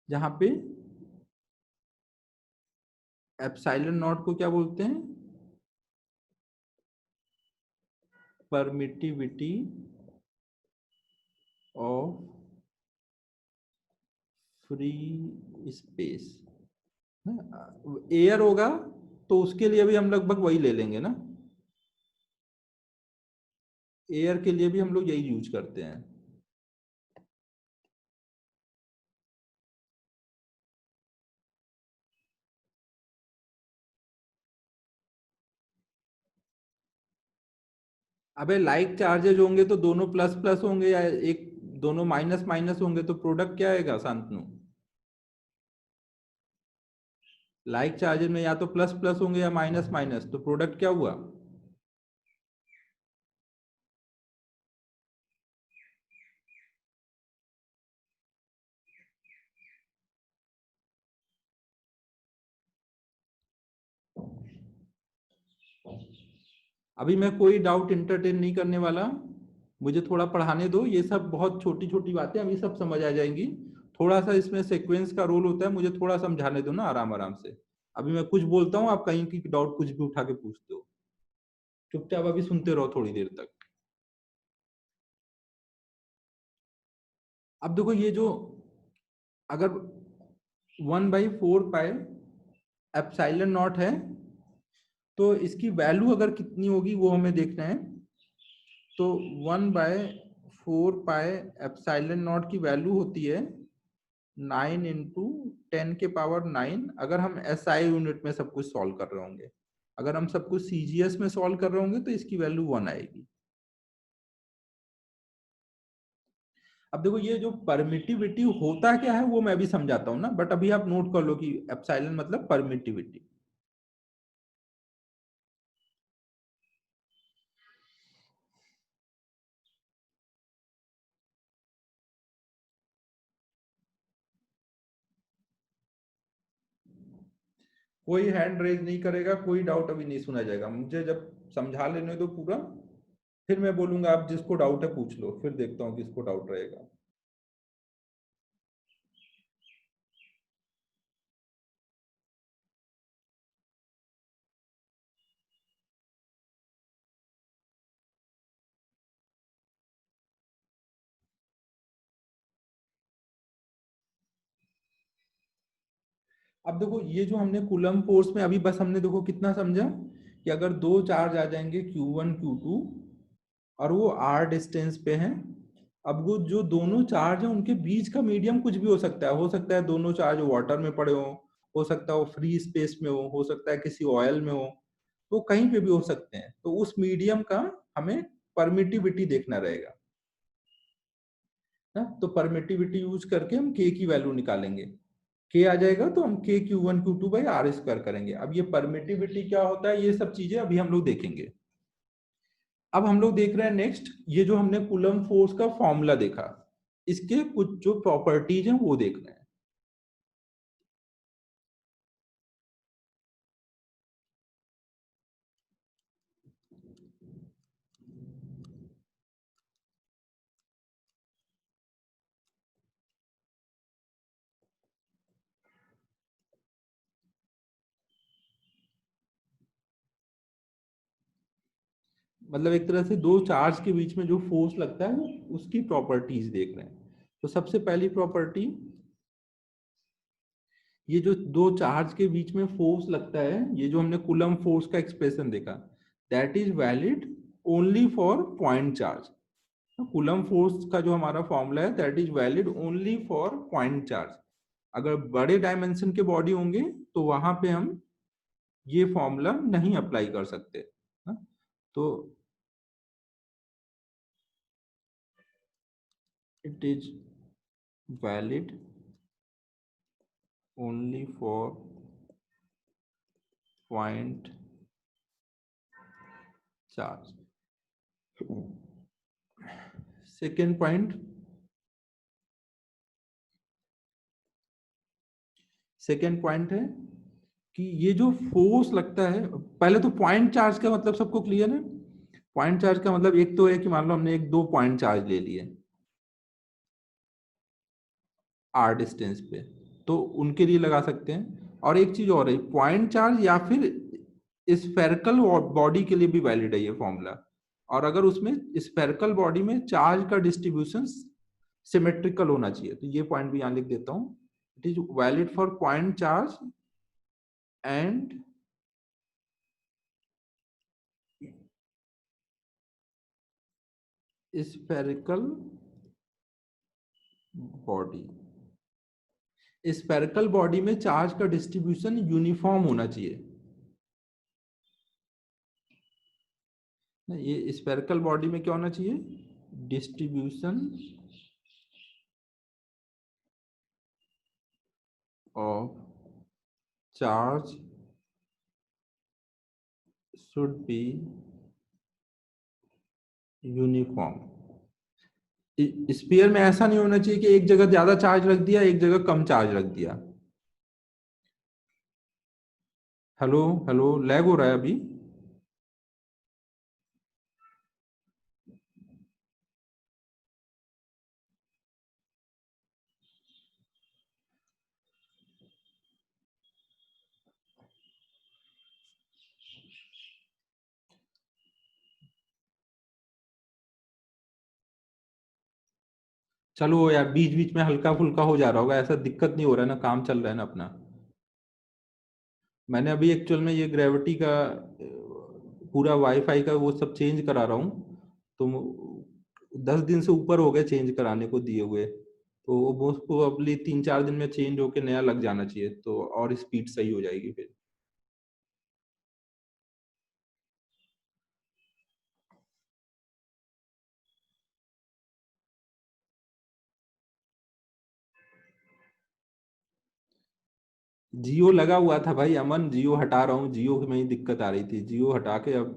जहां पे एप्सिलॉन नॉट को क्या बोलते हैं, permittivity of free space. Air होगा तो उसके लिए भी हम लगभग वही ले लेंगे ना, एयर के लिए भी हम लोग यही यूज करते हैं। अबे लाइक चार्जेज होंगे तो दोनों प्लस प्लस होंगे, या एक दोनों माइनस माइनस होंगे, तो प्रोडक्ट क्या आएगा शांतनु? लाइक चार्जेज में या तो प्लस प्लस होंगे या माइनस माइनस, तो प्रोडक्ट क्या हुआ? अभी मैं कोई डाउट इंटरटेन नहीं करने वाला, मुझे थोड़ा पढ़ाने दो। ये सब बहुत छोटी छोटी बातें, अभी सब समझ आ जाएंगी। थोड़ा सा इसमें सीक्वेंस का रोल होता है, मुझे थोड़ा समझाने दो ना आराम आराम से। अभी मैं कुछ बोलता हूँ, आप कहीं की डाउट कुछ भी उठा के पूछते हो, चुपचाप अभी सुनते रहो थोड़ी देर तक। अब देखो ये जो, अगर 1/4 पाई एप्सिलॉन नॉट है, तो इसकी वैल्यू अगर कितनी होगी वो हमें देखना है। तो 1/4 पाई एप्सिलॉन नॉट की वैल्यू होती है 9 इंटू 10⁹ अगर हम SI यूनिट में सब कुछ सॉल्व कर रहे होंगे। अगर हम सब कुछ CGS में सॉल्व कर रहे होंगे तो इसकी वैल्यू 1 आएगी। अब देखो ये जो परमिटिविटी होता क्या है वो मैं भी समझाता हूँ ना, बट अभी आप नोट कर लो कि एप्सिलॉन मतलब परमिटिविटी। कोई हैंड रेज नहीं करेगा, कोई डाउट अभी नहीं सुना जाएगा। मुझे जब समझा लेने दो पूरा, फिर मैं बोलूंगा आप जिसको डाउट है पूछ लो, फिर देखता हूँ किसको डाउट रहेगा। अब देखो ये जो हमने कूलम फोर्स में अभी बस हमने देखो कितना समझा, कि अगर दो चार्ज आ जाएंगे Q1 Q2 और वो r डिस्टेंस पे हैं। अब वो जो दोनों चार्ज है उनके बीच का मीडियम कुछ भी हो सकता है दोनों चार्ज वाटर में पड़े हो सकता है वो फ्री स्पेस में हो सकता है किसी ऑयल में हो, तो कहीं पे भी हो सकते हैं। तो उस मीडियम का हमें परमिटिविटी देखना रहेगा ना। तो परमिटिविटी यूज करके हम k की वैल्यू निकालेंगे। k आ जाएगा तो हम k Q1 Q2 by r square करेंगे। अब ये परमिटिविटी क्या होता है, ये सब चीजें अभी हम लोग देखेंगे। अब हम लोग देख रहे हैं नेक्स्ट, ये जो हमने कूलम फोर्स का फॉर्मूला देखा, इसके कुछ जो प्रॉपर्टीज हैं वो देख रहे हैं। मतलब एक तरह से दो चार्ज के बीच में जो फोर्स लगता है वो उसकी प्रॉपर्टीज देख रहे हैं। तो सबसे पहली प्रॉपर्टी, ये जो दो चार्ज के बीच में फोर्स लगता है, ये जो हमने कूलम फोर्स का एक्सप्रेशन देखा, that is valid only for point charge. Coulomb force का जो हमारा फॉर्मूला है that is valid only for point charge. अगर बड़े डायमेंशन के बॉडी होंगे तो वहां पे हम ये फॉर्मूला नहीं अप्लाई कर सकते ना? तो it is valid only for point charge. Second point, second point है कि ये जो फोर्स लगता है, पहले तो पॉइंट चार्ज का मतलब सबको क्लियर है। पॉइंट चार्ज का मतलब एक तो है कि मान लो हमने एक दो पॉइंट चार्ज ले लिए आर डिस्टेंस पे, तो उनके लिए लगा सकते हैं। और एक चीज और है, पॉइंट चार्ज या फिर स्फेरिकल बॉडी के लिए भी वैलिड है ये फॉर्मूला। और अगर उसमें स्फेरिकल बॉडी में चार्ज का डिस्ट्रीब्यूशन सिमेट्रिकल होना चाहिए, तो ये पॉइंट भी यहां लिख देता हूं। It is valid for point charge and spherical body. Spherical body में चार्ज का डिस्ट्रीब्यूशन यूनिफॉर्म होना चाहिए। ये स्फेरिकल बॉडी में क्या होना चाहिए? Distribution of charge should be uniform. Sphere में ऐसा नहीं होना चाहिए कि एक जगह ज्यादा चार्ज रख दिया, एक जगह कम चार्ज रख दिया। हेलो हेलो, लैग हो रहा है अभी? चलो यार, बीच बीच में हल्का फुल्का हो जा रहा होगा, ऐसा दिक्कत नहीं हो रहा है ना, काम चल रहा है ना अपना। मैंने अभी एक्चुअल में ये ग्रेविटी का पूरा वाईफाई का वो सब चेंज करा रहा हूँ, तो 10 दिन से ऊपर हो गए चेंज कराने को दिए हुए, तो मोस्ट प्रोबेबली 3-4 दिन में चेंज होके नया लग जाना चाहिए, तो और स्पीड सही हो जाएगी फिर। जियो लगा हुआ था भाई अमन, जियो हटा रहा हूँ, जियो में ही दिक्कत आ रही थी, जियो हटा के अब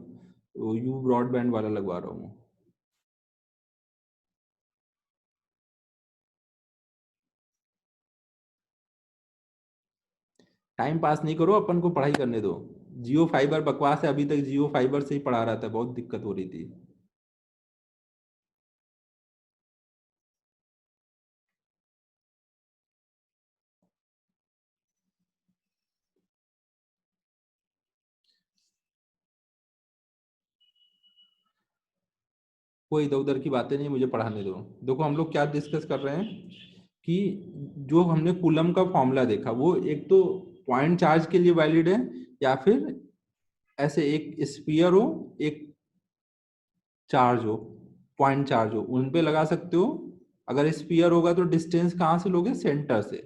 यू ब्रॉडबैंड वाला लगवा रहा हूँ। टाइम पास नहीं करो, अपन को पढ़ाई करने दो। जियो फाइबर बकवास है, अभी तक जियो फाइबर से ही पढ़ा रहा था, बहुत दिक्कत हो रही थी। कोई इधर उधर की बातें नहीं, मुझे पढ़ाने दो। देखो हम लोग क्या डिस्कस कर रहे हैं कि जो हमने कूलम का फॉर्मूला देखा, वो एक तो पॉइंट चार्ज के लिए वैलिड है, या फिर ऐसे एक स्फीयर हो, एक चार्ज हो, पॉइंट चार्ज हो, उन पे लगा सकते हो। अगर स्फीयर होगा तो डिस्टेंस कहाँ से लोगे? सेंटर से।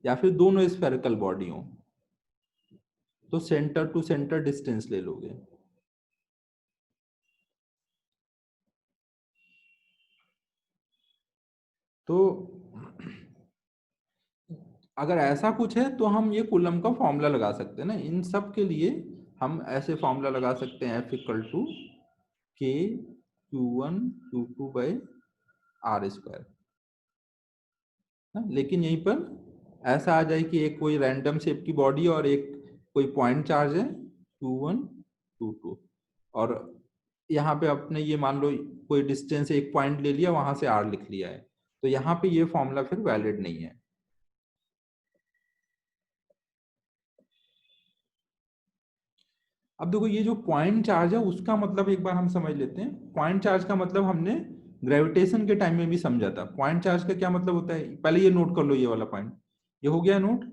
या फिर दोनों स्फेरिकल बॉडी हो तो सेंटर टू सेंटर डिस्टेंस ले लोगे। तो अगर ऐसा कुछ है तो हम ये कूलम का फॉर्मूला लगा सकते हैं ना, इन सब के लिए हम ऐसे फॉर्मूला लगा सकते हैं, F इक्वल टू के Q1 Q2 by r square. लेकिन यहीं पर ऐसा आ जाए कि एक कोई रैंडम शेप की बॉडी और एक कोई पॉइंट चार्ज है Q1 Q2, और यहाँ पे अपने ये मान लो कोई डिस्टेंस एक पॉइंट ले लिया, वहां से आर लिख लिया है, तो यहाँ पे ये फॉर्मूला फिर वैलिड नहीं है। अब देखो ये जो पॉइंट चार्ज है उसका मतलब एक बार हम समझ लेते हैं। पॉइंट चार्ज का मतलब हमने ग्रेविटेशन के टाइम में भी समझा था। पॉइंट चार्ज का क्या मतलब होता है, पहले ये नोट कर लो, ये वाला पॉइंट, ये हो गया नोट।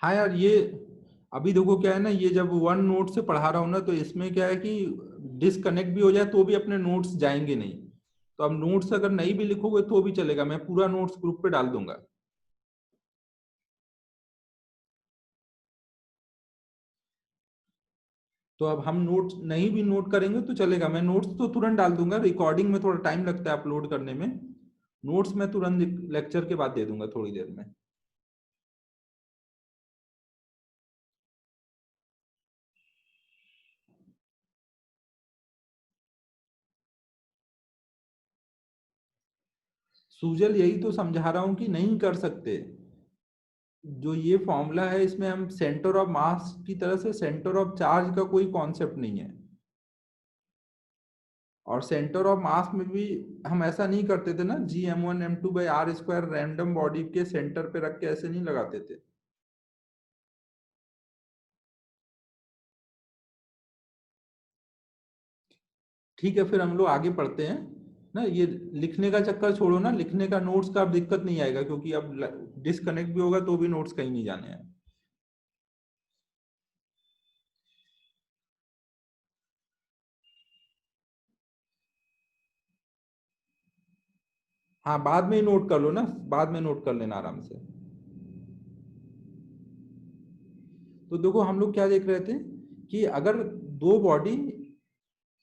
हाँ यार, ये अभी देखो क्या है ना, ये जब वन नोट से पढ़ा रहा हूँ ना, तो इसमें क्या है कि डिसकनेक्ट भी हो जाए तो भी अपने नोट्स जाएंगे नहीं। तो अब नोट्स अगर नहीं भी लिखोगे तो भी चलेगा, मैं पूरा नोट्स ग्रुप पे डाल दूंगा। तो अब हम नोट्स नहीं भी नोट करेंगे तो चलेगा, मैं नोट्स तो तुरंत डाल दूंगा। रिकॉर्डिंग में थोड़ा टाइम लगता है अपलोड करने में, नोट्स मैं तुरंत लेक्चर के बाद दे दूंगा थोड़ी देर में। सूजल, यही तो समझा रहा हूं कि नहीं कर सकते। जो ये फॉर्मूला है इसमें हम सेंटर ऑफ मास की तरह से सेंटर ऑफ चार्ज का कोई कॉन्सेप्ट नहीं है। और सेंटर ऑफ मास में भी हम ऐसा नहीं करते थे ना, G m1m2/r² रैंडम बॉडी के सेंटर पे रख के ऐसे नहीं लगाते थे। ठीक है, फिर हम लोग आगे पढ़ते हैं ना। ये लिखने का चक्कर छोड़ो ना, लिखने का नोट्स का अब दिक्कत नहीं आएगा, क्योंकि अब डिस्कनेक्ट भी होगा तो भी नोट्स कहीं नहीं जाने हैं। हाँ, बाद में ही नोट कर लो ना, बाद में नोट कर लेना आराम से। तो देखो हम लोग क्या देख रहे थे कि अगर दो बॉडी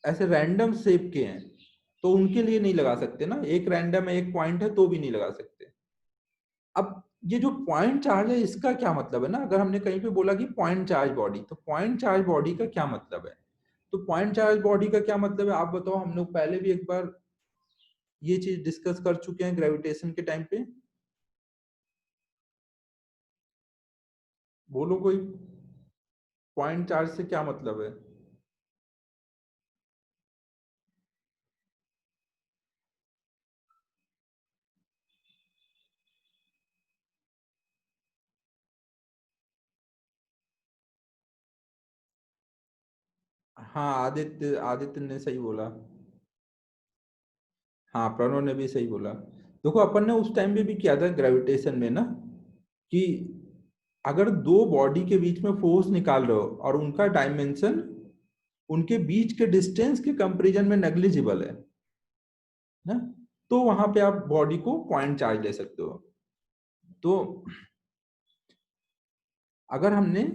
ऐसे रैंडम शेप के हैं तो उनके लिए नहीं लगा सकते ना, एक रैंडम है एक पॉइंट है तो भी नहीं लगा सकते। अब ये जो पॉइंट चार्ज है इसका क्या मतलब है ना, अगर हमने कहीं पे बोला कि पॉइंट चार्ज बॉडी, तो पॉइंट चार्ज बॉडी का क्या मतलब है? तो पॉइंट चार्ज बॉडी का क्या मतलब है आप बताओ। हम लोग पहले भी एक बार ये चीज डिस्कस कर चुके हैं ग्रेविटेशन के टाइम पे। बोलो कोई, पॉइंट चार्ज से क्या मतलब है? हाँ, आदित्य आदित्य ने सही बोला। हाँ, प्रणव ने भी सही बोला। देखो अपन ने उस टाइम पे भी किया था ग्रेविटेशन में ना, कि अगर दो बॉडी के बीच में फोर्स निकाल रहे हो और उनका डायमेंशन उनके बीच के डिस्टेंस के कंपैरिजन में नेग्लिजिबल है ना, तो वहां पे आप बॉडी को पॉइंट चार्ज ले सकते हो। तो अगर हमने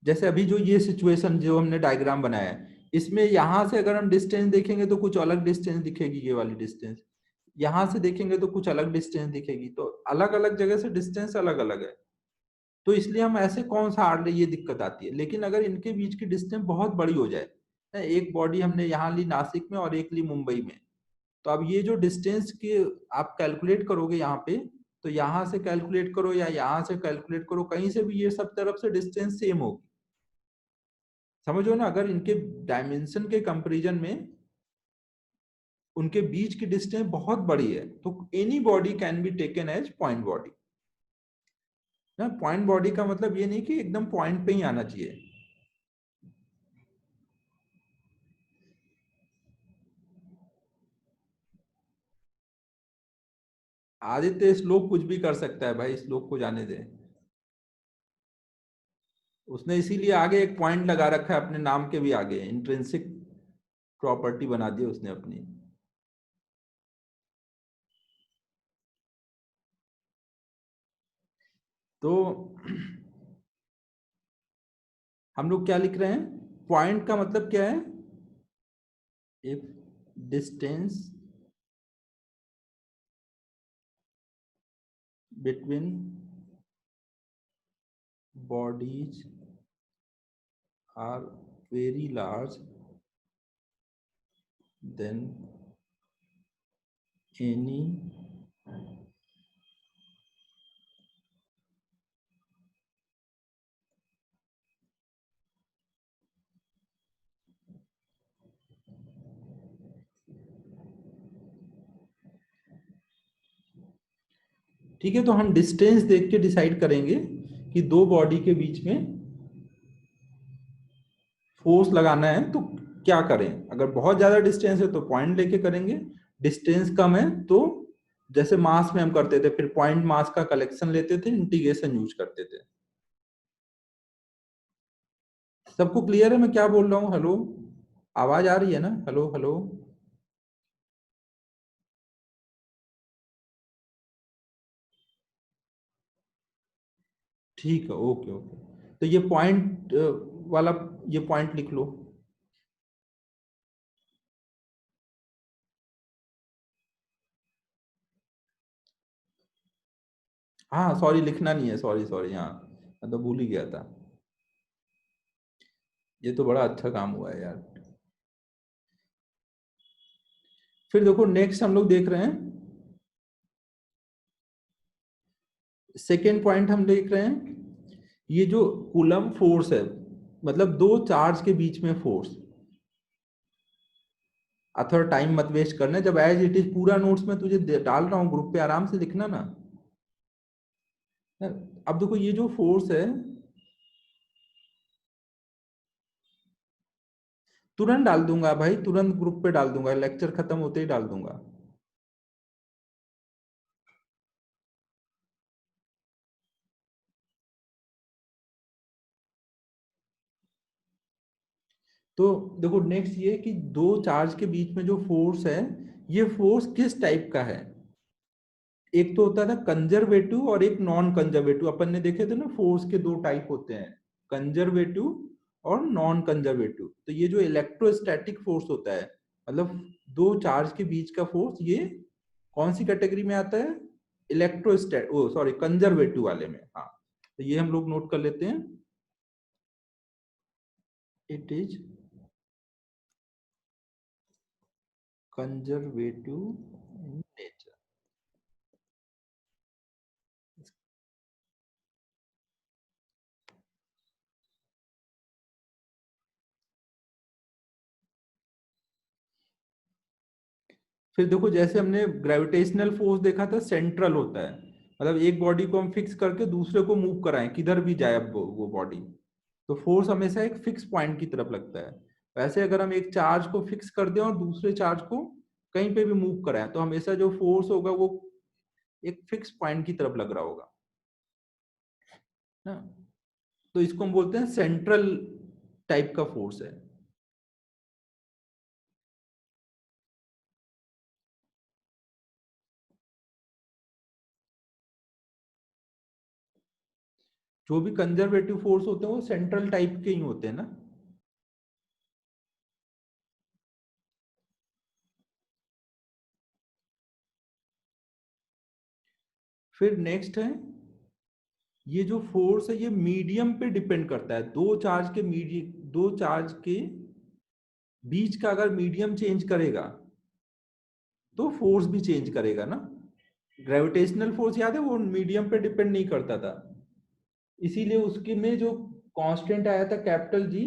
जैसे अभी जो ये सिचुएशन जो हमने डायग्राम बनाया है, इसमें यहां से अगर हम डिस्टेंस देखेंगे तो कुछ अलग डिस्टेंस दिखेगी, ये वाली डिस्टेंस। यहां से देखेंगे तो कुछ अलग डिस्टेंस दिखेगी, तो अलग अलग जगह से डिस्टेंस अलग अलग है। तो इसलिए हम ऐसे कौन सा हार्ड, ये दिक्कत आती है। लेकिन अगर इनके बीच की डिस्टेंस बहुत बड़ी हो जाए ना, एक बॉडी हमने यहाँ ली नासिक में और एक ली मुंबई में, तो अब ये जो डिस्टेंस की आप कैलकुलेट करोगे यहाँ पे, तो यहाँ से कैलकुलेट करो या यहाँ से कैलकुलेट करो, कहीं से भी ये सब तरफ से डिस्टेंस सेम होगी। समझो ना, अगर इनके डायमेंशन के कंपैरिजन में उनके बीच की डिस्टेंस बहुत बड़ी है तो any body can be taken as point body ना। पॉइंट बॉडी का मतलब ये नहीं कि एकदम पॉइंट पे ही आना चाहिए। आदित्य, श्लोक कुछ भी कर सकता है भाई, श्लोक को जाने दे। उसने इसीलिए आगे एक पॉइंट लगा रखा है अपने नाम के भी आगे, इंट्रिंसिक प्रॉपर्टी बना दी उसने अपनी। तो हम लोग क्या लिख रहे हैं, पॉइंट का मतलब क्या है? If distance between bodies are very large, then any ठीक है, तो हम डिस्टेंस देख के डिसाइड करेंगे कि दो बॉडी के बीच में फोर्स लगाना है तो क्या करें। अगर बहुत ज्यादा डिस्टेंस है तो पॉइंट लेके करेंगे, डिस्टेंस कम है तो जैसे मास में हम करते थे, फिर पॉइंट मास का कलेक्शन लेते थे, इंटीग्रेशन यूज करते थे। सबको क्लियर है मैं क्या बोल रहा हूँ? हेलो, आवाज आ रही है ना? हेलो हेलो, ठीक है, ओके ओके। तो ये पॉइंट वाला, ये पॉइंट लिख लो। हाँ सॉरी, लिखना नहीं है, सॉरी सॉरी, हाँ मैं तो भूल ही गया था। ये तो बड़ा अच्छा काम हुआ है यार। फिर देखो नेक्स्ट हम लोग देख रहे हैं, सेकेंड पॉइंट हम देख रहे हैं, ये जो कूलम फोर्स है, मतलब दो चार्ज के बीच में फोर्स। थोड़ा टाइम मत वेस्ट करना, जब एज इट इज पूरा नोट्स में तुझे डाल रहा हूँ ग्रुप पे, आराम से लिखना ना। अब देखो ये जो फोर्स है, तुरंत डाल दूंगा भाई, तुरंत ग्रुप पे डाल दूंगा, लेक्चर खत्म होते ही डाल दूंगा। तो देखो नेक्स्ट ये कि दो चार्ज के बीच में जो फोर्स है, ये फोर्स किस टाइप का है? एक तो होता था कंजर्वेटिव और एक नॉन कंजर्वेटिव। अपन ने देखे थे ना, फोर्स के दो टाइप होते हैं, कंजर्वेटिव और नॉन कंजर्वेटिव। तो ये जो इलेक्ट्रोस्टैटिक फोर्स होता है, मतलब दो चार्ज के बीच का फोर्स, ये कौन सी कैटेगरी में आता है? इलेक्ट्रोस्टैट ओ सॉरी कंजर्वेटिव वाले में। हाँ, तो ये हम लोग नोट कर लेते हैं, it is conservative in nature. फिर देखो जैसे हमने ग्रेविटेशनल फोर्स देखा था, सेंट्रल होता है, मतलब एक बॉडी को हम फिक्स करके दूसरे को मूव कराएं, किधर भी जाए अब वो बॉडी, तो फोर्स हमेशा एक फिक्स पॉइंट की तरफ लगता है। वैसे अगर हम एक चार्ज को फिक्स कर दें और दूसरे चार्ज को कहीं पे भी मूव कराएं, तो हमेशा जो फोर्स होगा वो एक फिक्स पॉइंट की तरफ लग रहा होगा ना। तो इसको हम बोलते हैं सेंट्रल टाइप का फोर्स है। जो भी कंजर्वेटिव फोर्स होते हैं वो सेंट्रल टाइप के ही होते हैं ना। फिर नेक्स्ट है, ये जो फोर्स है ये मीडियम पे डिपेंड करता है। दो चार्ज के बीच का अगर मीडियम चेंज करेगा तो फोर्स भी चेंज करेगा ना। ग्रेविटेशनल फोर्स याद है, वो मीडियम पे डिपेंड नहीं करता था, इसीलिए उसके में जो कांस्टेंट आया था कैपिटल जी,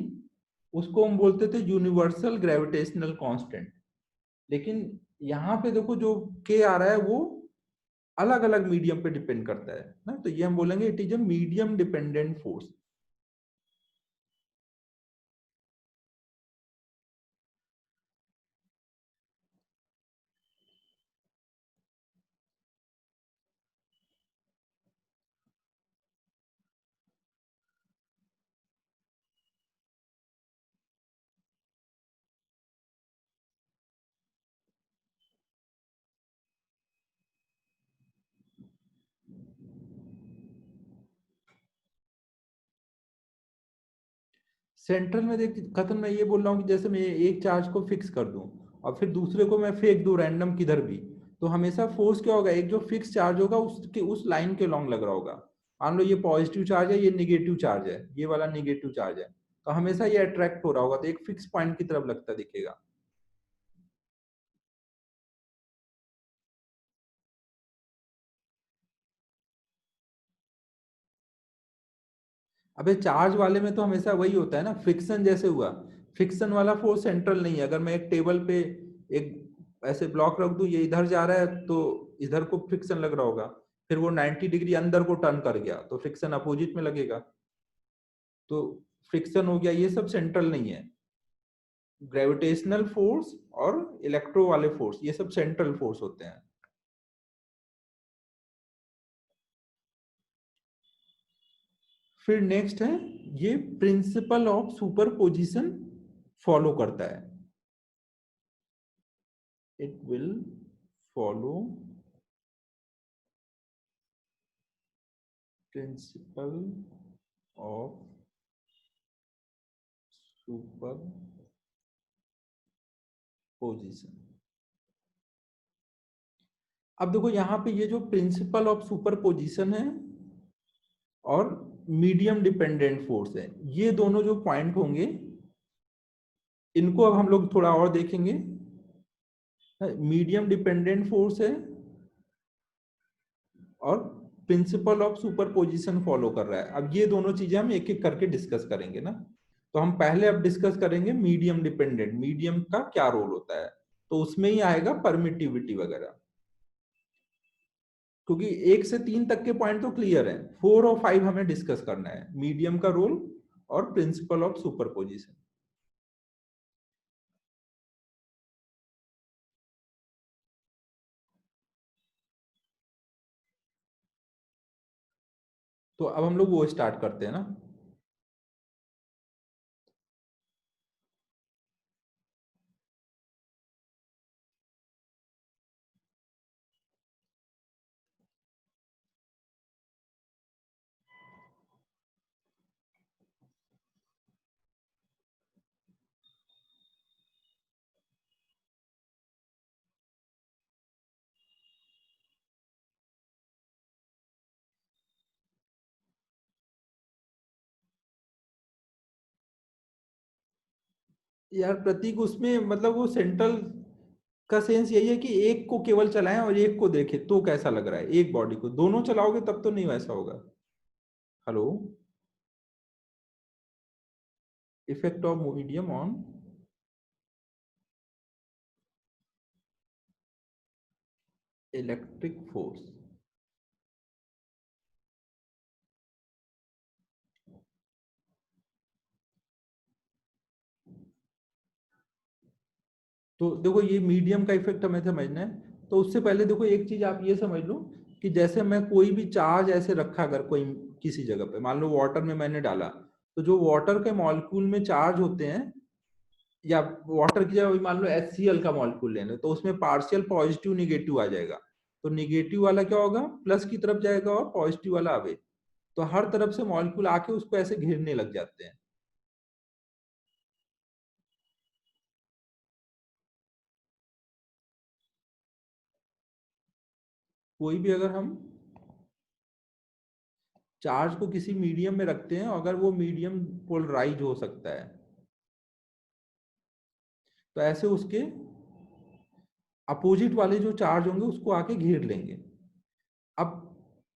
उसको हम बोलते थे यूनिवर्सल ग्रेविटेशनल कांस्टेंट। लेकिन यहाँ पे देखो जो के आ रहा है वो अलग अलग मीडियम पे डिपेंड करता है ना, तो ये हम बोलेंगे it is a medium dependent force. Central में देख खत्म, मैं ये बोल रहा हूँ कि जैसे मैं एक चार्ज को फिक्स कर दूं और फिर दूसरे को मैं फेंक दूं रैंडम किधर भी, तो हमेशा फोर्स क्या होगा, एक जो फिक्स चार्ज होगा उसके उस लाइन के लॉन्ग लग रहा होगा। मान लो ये पॉजिटिव चार्ज है, ये निगेटिव चार्ज है, ये वाला निगेटिव चार्ज है, तो हमेशा ये अट्रैक्ट हो रहा होगा, तो एक फिक्स पॉइंट की तरफ लगता दिखेगा। अबे चार्ज वाले में तो हमेशा वही होता है ना, फ्रिक्शन जैसे हुआ, फ्रिक्शन वाला फोर्स सेंट्रल नहीं है। अगर मैं एक टेबल पे एक ऐसे ब्लॉक रख दूं, ये इधर जा रहा है तो इधर को फ्रिक्शन लग रहा होगा, फिर वो 90 डिग्री अंदर को टर्न कर गया तो फ्रिक्शन अपोजिट में लगेगा, तो फ्रिक्शन हो गया, ये सब सेंट्रल नहीं है। ग्रेविटेशनल फोर्स और इलेक्ट्रो वाले फोर्स ये सब सेंट्रल फोर्स होते हैं। फिर नेक्स्ट है ये प्रिंसिपल ऑफ सुपरपोजिशन फॉलो करता है। It will follow principle of superposition. अब देखो यहाँ पे ये जो प्रिंसिपल ऑफ सुपरपोजिशन है और मीडियम डिपेंडेंट फोर्स है, ये दोनों जो पॉइंट होंगे इनको अब हम लोग थोड़ा और देखेंगे। मीडियम डिपेंडेंट फोर्स है और प्रिंसिपल ऑफ सुपरपोजिशन फॉलो कर रहा है। अब ये दोनों चीजें हम एक एक करके डिस्कस करेंगे ना। तो हम पहले अब डिस्कस करेंगे मीडियम डिपेंडेंट, मीडियम का क्या रोल होता है। तो उसमें ही आएगा परमिटिविटी वगैरह, क्योंकि 1 से 3 तक के पॉइंट तो क्लियर है, 4 और 5 हमें डिस्कस करना है, मीडियम का रोल और प्रिंसिपल ऑफ सुपरपोजिशन। तो अब हम लोग वो स्टार्ट करते हैं ना। यार प्रतीक, उसमें मतलब वो सेंट्रल का सेंस यही है कि एक को केवल चलाएं और एक को देखें तो कैसा लग रहा है। एक बॉडी को दोनों चलाओगे तब तो नहीं वैसा होगा। Hello, effect of medium on electric force. तो देखो ये मीडियम का इफेक्ट हमें समझना है। तो उससे पहले देखो एक चीज आप ये समझ लो कि जैसे मैं कोई भी चार्ज ऐसे रखा, अगर कोई किसी जगह पे मान लो वाटर में मैंने डाला, तो जो वाटर के मॉलिक्यूल में चार्ज होते हैं, या वाटर की जगह मान लो HCl का मॉलिक्यूल लेने, तो उसमें पार्शियल पॉजिटिव निगेटिव आ जाएगा। तो निगेटिव वाला क्या होगा, प्लस की तरफ जाएगा और पॉजिटिव वाला अवे। तो हर तरफ से मॉलिक्यूल आके उसको ऐसे घेरने लग जाते हैं। कोई भी अगर हम चार्ज को किसी मीडियम में रखते हैं, अगर वो मीडियम पोलराइज हो सकता है, तो ऐसे उसके अपोजिट वाले जो चार्ज होंगे उसको आके घेर लेंगे। अब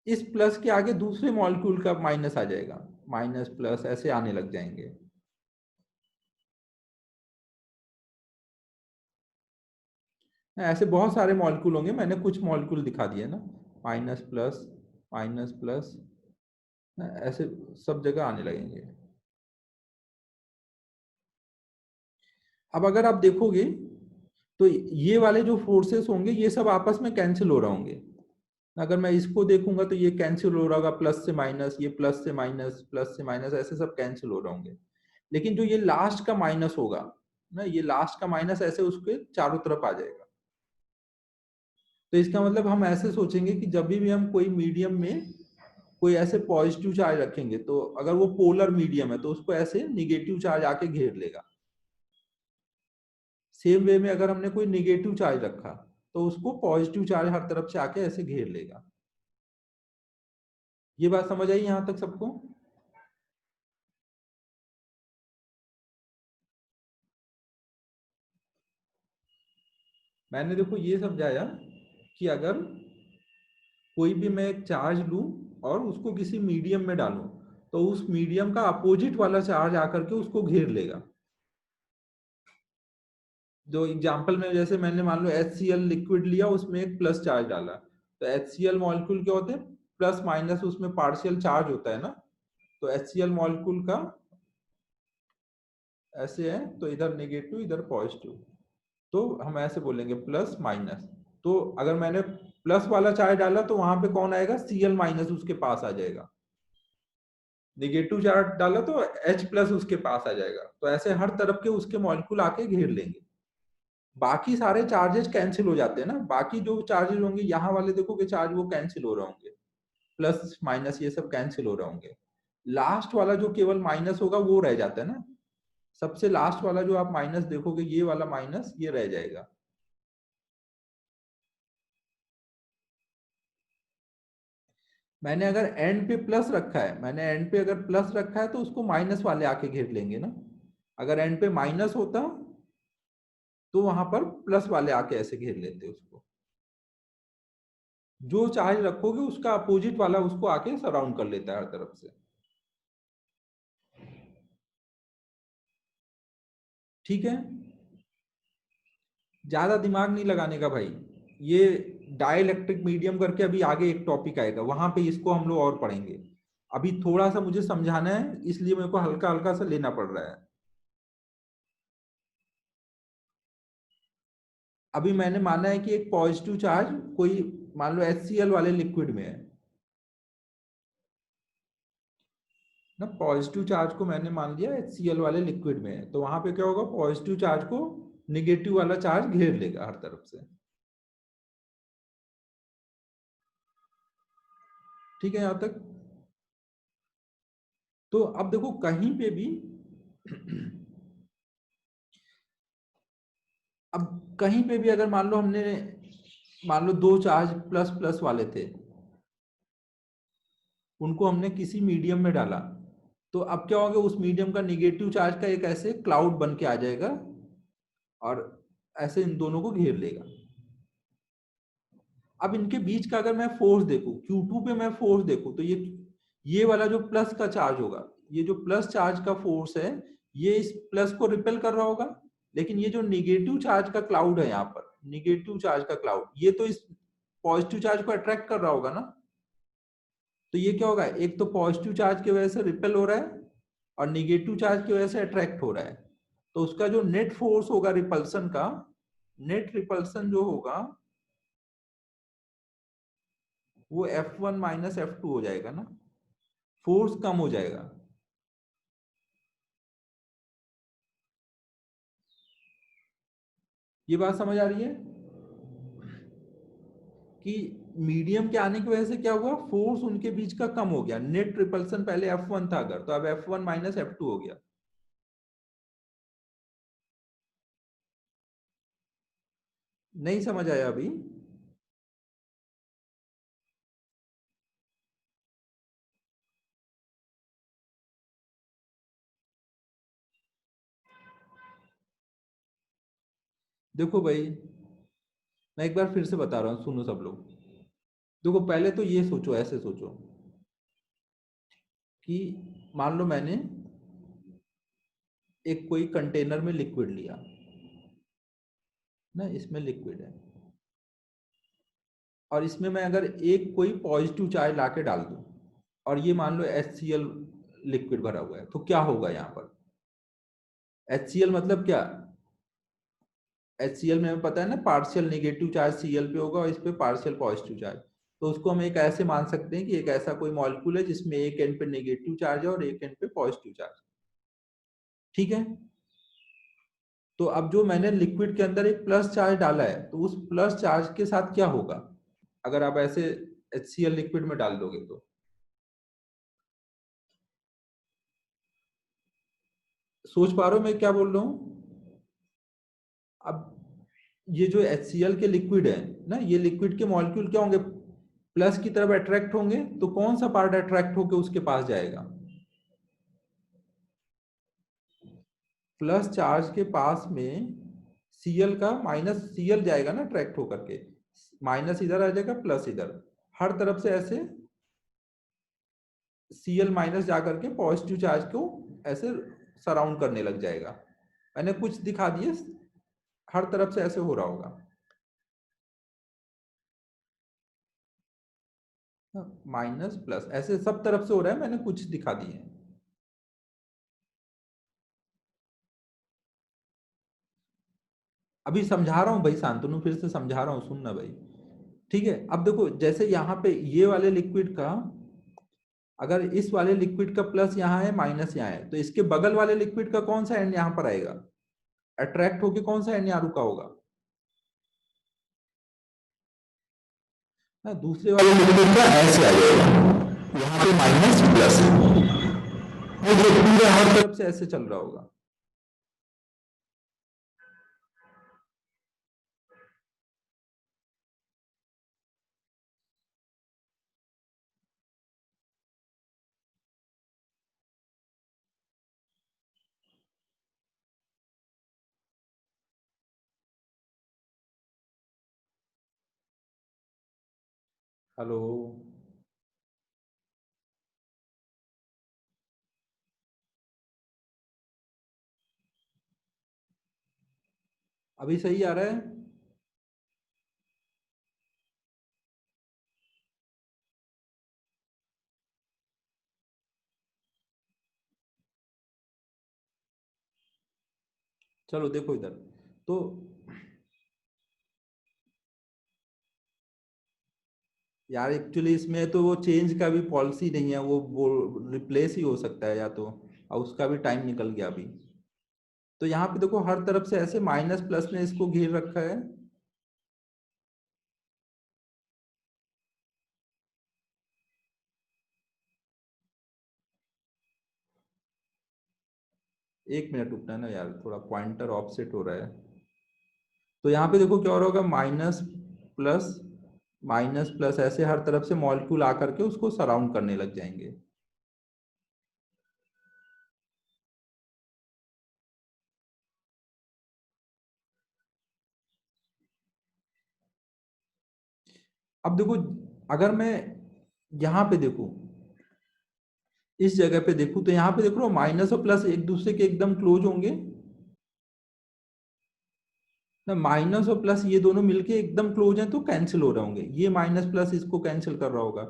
इस प्लस के आगे दूसरे मॉलिक्यूल का माइनस आ जाएगा, माइनस प्लस ऐसे आने लग जाएंगे। ऐसे बहुत सारे मॉलिक्यूल होंगे, मैंने कुछ मॉलिक्यूल दिखा दिए ना, माइनस प्लस ऐसे सब जगह आने लगेंगे। अब अगर आप देखोगे तो ये वाले जो फोर्सेस होंगे ये सब आपस में कैंसिल हो रहे होंगे। अगर मैं इसको देखूंगा तो ये कैंसिल हो रहा होगा, प्लस से माइनस, ये प्लस से माइनस ऐसे सब कैंसिल हो रहे होंगे। लेकिन जो ये लास्ट का माइनस होगा ना, ये लास्ट का माइनस ऐसे उसके चारों तरफ आ जाएगा। तो इसका मतलब हम ऐसे सोचेंगे कि जब भी हम कोई मीडियम में कोई ऐसे पॉजिटिव चार्ज रखेंगे, तो अगर वो पोलर मीडियम है तो उसको ऐसे निगेटिव चार्ज आके घेर लेगा। सेम वे में अगर हमने कोई निगेटिव चार्ज रखा तो उसको पॉजिटिव चार्ज हर तरफ से आके ऐसे घेर लेगा। ये बात समझ आई यहां तक सबको? मैंने देखो ये समझाया कि अगर कोई भी मैं एक चार्ज लूं और उसको किसी मीडियम में डालूं, तो उस मीडियम का अपोजिट वाला चार्ज आकर के उसको घेर लेगा। जो एग्जांपल में जैसे मैंने मान लो HCl लिक्विड लिया, उसमें एक प्लस चार्ज डाला, तो HCl मॉलिक्यूल क्या होते हैं, प्लस माइनस उसमें पार्शियल चार्ज होता है ना। तो HCl मॉलिक्यूल का ऐसे है, तो इधर नेगेटिव इधर पॉजिटिव, तो हम ऐसे बोलेंगे प्लस माइनस। तो अगर मैंने प्लस वाला चार्ज डाला तो वहां पे कौन आएगा, Cl माइनस उसके पास आ जाएगा। निगेटिव चार्ज डाला तो H प्लस उसके पास आ जाएगा, तो ऐसे हर तरफ के उसके मॉलिक्यूल आके घेर लेंगे। बाकी सारे चार्जेस कैंसिल हो जाते हैं ना, बाकी जो चार्जेस होंगे यहाँ वाले देखोगे चार्ज वो कैंसिल हो रहे होंगे, प्लस माइनस ये सब कैंसिल हो रहे होंगे। लास्ट वाला जो केवल माइनस होगा वो रह जाता है ना, सबसे लास्ट वाला जो आप माइनस देखोगे ये वाला माइनस ये रह जाएगा। मैंने अगर एंड पे प्लस रखा है, मैंने एंड पे अगर प्लस रखा है तो उसको माइनस वाले आके घेर लेंगे ना। अगर एंड पे माइनस होता तो वहां पर प्लस वाले आके ऐसे घेर लेते उसको। जो चार्ज रखोगे उसका अपोजिट वाला उसको आके सराउंड कर लेता है हर तरफ से। ठीक है, ज्यादा दिमाग नहीं लगाने का भाई। ये डाइलेक्ट्रिक मीडियम करके अभी आगे एक टॉपिक आएगा, वहां पे इसको हम लोग और पढ़ेंगे। अभी थोड़ा सा मुझे समझाना है इसलिए मेरे को हल्का हल्का सा लेना पड़ रहा है। अभी मैंने माना है कि एक पॉजिटिव चार्ज कोई मान लो HCl वाले लिक्विड में है ना, पॉजिटिव चार्ज को मैंने मान लिया HCl वाले लिक्विड में है, तो वहां पे क्या होगा, पॉजिटिव चार्ज को निगेटिव वाला चार्ज घेर लेगा हर तरफ से। ठीक है यहां तक। तो अब देखो कहीं पे भी अब कहीं पे भी अगर मान लो हमने मान लो दो चार्ज प्लस प्लस वाले थे, उनको हमने किसी मीडियम में डाला, तो अब क्या होगा, उस मीडियम का निगेटिव चार्ज का एक ऐसे क्लाउड बन के आ जाएगा और ऐसे इन दोनों को घेर लेगा। अब इनके बीच का अगर मैं फोर्स देखूं, Q2 पे मैं फोर्स देखूं, तो ये वाला जो प्लस का चार्ज होगा, ये जो प्लस चार्ज का फोर्स है ये इस प्लस को रिपेल कर रहा होगा, लेकिन ये जो निगेटिव चार्ज का क्लाउड है यहाँ पर, निगेटिव चार्ज का क्लाउड, ये तो इस पॉजिटिव चार्ज को अट्रैक्ट कर रहा होगा ना। तो ये क्या होगा, एक तो पॉजिटिव चार्ज की वजह से रिपेल हो रहा है और निगेटिव चार्ज की वजह से अट्रैक्ट हो रहा है, तो उसका जो नेट फोर्स होगा रिपल्सन का, नेट रिपल्सन जो होगा वो F1 माइनस F2 हो जाएगा ना, फोर्स कम हो जाएगा। ये बात समझ आ रही है कि मीडियम के आने की वजह से क्या हुआ, फोर्स उनके बीच का कम हो गया। नेट रिपल्सन पहले F1 था अगर, तो अब F1 माइनस F2 हो गया। नहीं समझ आया अभी? देखो भाई मैं एक बार फिर से बता रहा हूँ, सुनो सब लोग। देखो पहले तो ये सोचो, ऐसे सोचो कि मान लो मैंने एक कोई कंटेनर में लिक्विड लिया ना, इसमें लिक्विड है और इसमें मैं अगर एक कोई पॉजिटिव चार्ज लाके डाल दूं और ये मान लो HCl लिक्विड भरा हुआ है, तो क्या होगा यहाँ पर। HCl मतलब क्या, HCl में हमें पता है ना, पार्शियल नेगेटिव चार्ज Cl पे होगा और इस पे पार्शियल पॉजिटिव चार्ज, तो उसको हम एक ऐसे मान सकते हैं कि एक ऐसा कोई मॉलिक्यूल है जिसमें एक एंड पे नेगेटिव चार्ज है और एक एंड पे पॉजिटिव चार्ज। ठीक है, तो अब जो मैंने लिक्विड के अंदर एक प्लस चार्ज डाला है, तो उस प्लस चार्ज के साथ क्या होगा अगर आप ऐसे HCl लिक्विड में डाल दोगे तो। सोच पा रहे हो मैं क्या बोल रहा हूं। अब ये जो HCl के लिक्विड है ना, ये लिक्विड के मॉलिक्यूल क्या होंगे, प्लस की तरफ अट्रैक्ट होंगे, तो कौन सा पार्ट अट्रैक्ट होकर उसके पास जाएगा, प्लस चार्ज के पास में Cl का माइनस Cl जाएगा ना अट्रैक्ट होकर के, माइनस इधर आ जाएगा प्लस इधर, हर तरफ से ऐसे Cl माइनस जाकर के पॉजिटिव चार्ज को ऐसे सराउंड करने लग जाएगा। मैंने कुछ दिखा दिए, हर तरफ से ऐसे हो रहा होगा माइनस प्लस, ऐसे सब तरफ से हो रहा है, मैंने कुछ दिखा दिए। अभी समझा रहा हूं भाई शांतनु, फिर से समझा रहा हूं, सुनना भाई। ठीक है, अब देखो जैसे यहाँ पे ये वाले लिक्विड का अगर इस वाले लिक्विड का प्लस यहाँ है माइनस यहाँ है, तो इसके बगल वाले लिक्विड का कौन सा एंड यहाँ पर आएगा, अट्रैक्ट होके कौन सा एंड यहाँ रुका होगा ना, दूसरे वाले लिक्विड का ऐसे आ जाएगा, यहाँ पे माइनस प्लस है, ये पूरा हर तरफ से ऐसे चल रहा होगा। हेलो, अभी सही आ रहा है? चलो देखो इधर, तो यार एक्चुअली इसमें तो वो चेंज का भी पॉलिसी नहीं है, वो रिप्लेस ही हो सकता है या तो, और उसका भी टाइम निकल गया अभी। तो यहाँ पे देखो हर तरफ से ऐसे माइनस प्लस ने इसको घेर रखा है, एक मिनट रुकना है ना यार, थोड़ा पॉइंटर ऑफसेट हो रहा है। तो यहाँ पे देखो क्या हो रहा होगा, माइनस प्लस ऐसे हर तरफ से मॉलिक्यूल आकर के उसको सराउंड करने लग जाएंगे। अब देखो अगर मैं यहाँ पे देखूं, इस जगह पे देखूं, तो यहाँ पे देख लो माइनस और प्लस एक दूसरे के एकदम क्लोज होंगे ना, माइनस और प्लस ये दोनों मिलके एकदम क्लोज हैं तो कैंसिल हो रहे होंगे, ये माइनस प्लस इसको कैंसिल कर रहा होगा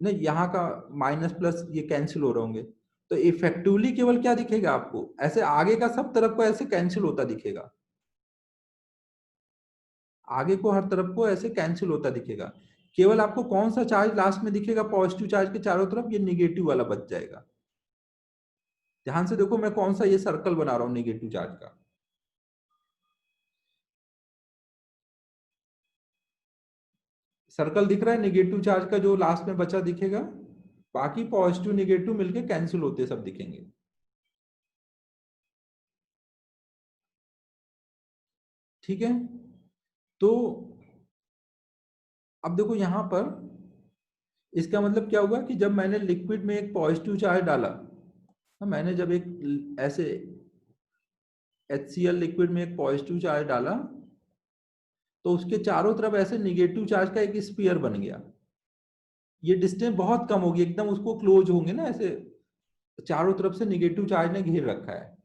ना, यहाँ का माइनस प्लस ये कैंसिल हो रहे होंगे। तो इफेक्टिवली केवल क्या दिखेगा आपको, ऐसे आगे का सब तरफ को ऐसे कैंसिल होता दिखेगा, आगे को हर तरफ को ऐसे कैंसिल होता दिखेगा। केवल आपको कौन सा चार्ज लास्ट में दिखेगा पॉजिटिव चार्ज के चारों तरफ, ये निगेटिव वाला बच जाएगा। ध्यान से देखो मैं कौन सा ये सर्कल बना रहा हूं निगेटिव चार्ज का, सर्कल दिख रहा है निगेटिव चार्ज का, जो लास्ट में बचा दिखेगा, बाकी पॉजिटिव निगेटिव मिलके कैंसिल होते सब दिखेंगे। ठीक है, तो अब देखो यहां पर इसका मतलब क्या हुआ कि जब मैंने लिक्विड में एक पॉजिटिव चार्ज डाला, मैंने जब एक ऐसे HCl लिक्विड में एक पॉजिटिव चार्ज डाला, तो उसके चारों तरफ ऐसे निगेटिव चार्ज का एक स्फीयर बन गया, ये डिस्टेंस बहुत कम होगी, एकदम उसको क्लोज होंगे ना ऐसे, चारों तरफ से निगेटिव चार्ज ने घेर रखा है।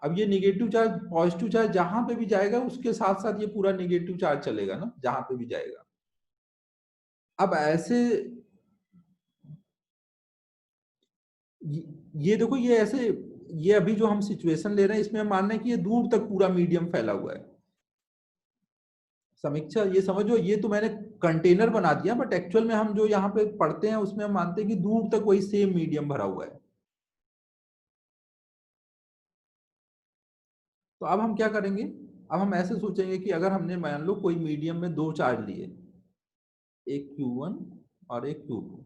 अब ये निगेटिव चार्ज पॉजिटिव चार्ज जहां पे भी जाएगा उसके साथ साथ ये पूरा निगेटिव चार्ज चलेगा ना, जहां पे भी जाएगा। अब ऐसे ये देखो, ये ऐसे, ये अभी जो हम सिचुएशन ले रहे हैं इसमें हम मान रहे हैं कि ये दूर तक पूरा मीडियम फैला हुआ है। समीक्षा ये समझो, ये तो मैंने कंटेनर बना दिया, बट एक्चुअल में हम जो यहाँ पे पढ़ते हैं उसमें हम मानते हैं कि दूर तक वही सेम मीडियम भरा हुआ है। तो अब हम क्या करेंगे, अब हम ऐसे सोचेंगे कि अगर हमने मान लो कोई मीडियम में दो चार्ज लिए, एक Q1 और एक Q2,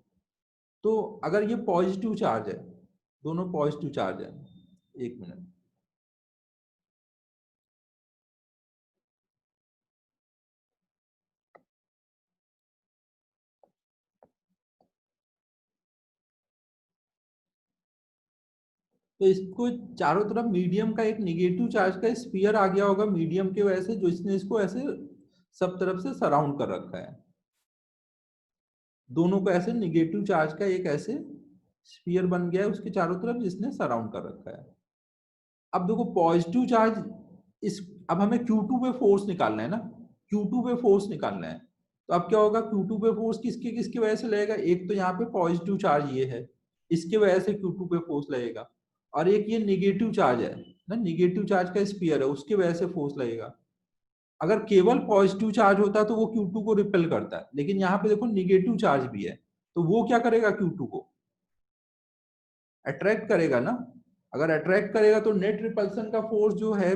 तो अगर ये पॉजिटिव चार्ज है, दोनों पॉजिटिव चार्ज है, एक मिनट, तो इसको चारों तरफ मीडियम का एक निगेटिव चार्ज का स्फीयर आ गया होगा मीडियम के वजह से, जो इसने इसको ऐसे सब तरफ से सराउंड कर रखा है, दोनों को ऐसे निगेटिव चार्ज का एक ऐसे स्फीयर बन गया है उसके चारों तरफ जिसने सराउंड कर रखा है। अब देखो पॉजिटिव चार्ज इस, अब हमें Q2 पे फोर्स निकालना है ना, Q2 पे फोर्स निकालना है, तो अब क्या होगा, Q2 पे फोर्स किसके किसकी वजह से लगेगा, एक तो यहाँ पे पॉजिटिव चार्ज ये है, इसके वजह से Q2 पे फोर्स लगेगा, और एक ये निगेटिव चार्ज है ना, निगेटिव चार्ज का स्फीयर है, उसके वजह से फोर्स लगेगा। अगर केवल पॉजिटिव चार्ज होता तो वो Q2 को रिपेल करता है, लेकिन यहाँ पे देखो निगेटिव चार्ज भी है, तो वो क्या करेगा Q2 को, अट्रैक्ट करेगा ना। अगर अट्रैक्ट करेगा तो नेट रिपल्सन का फोर्स जो है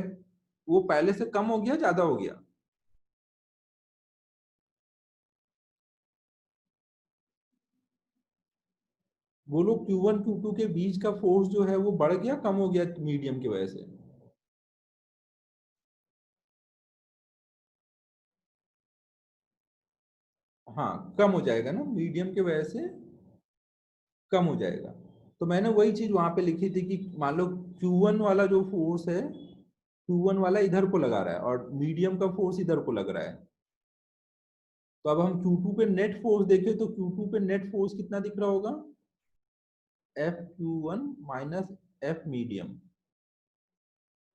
वो पहले से कम हो गया, ज्यादा हो गया? बोलो Q1 Q2 के बीच का फोर्स जो है वो बढ़ गया, कम हो गया मीडियम की वजह से? हाँ, कम हो जाएगा ना, मीडियम की वजह से कम हो जाएगा। तो मैंने वही चीज वहां पे लिखी थी कि मान लो Q1 वाला जो फोर्स है, Q1 वाला इधर को लगा रहा है और मीडियम का फोर्स इधर को लग रहा है। तो अब हम Q2 पे नेट फोर्स देखें तो Q2 पे नेट फोर्स कितना दिख रहा होगा? F Q1 minus F medium.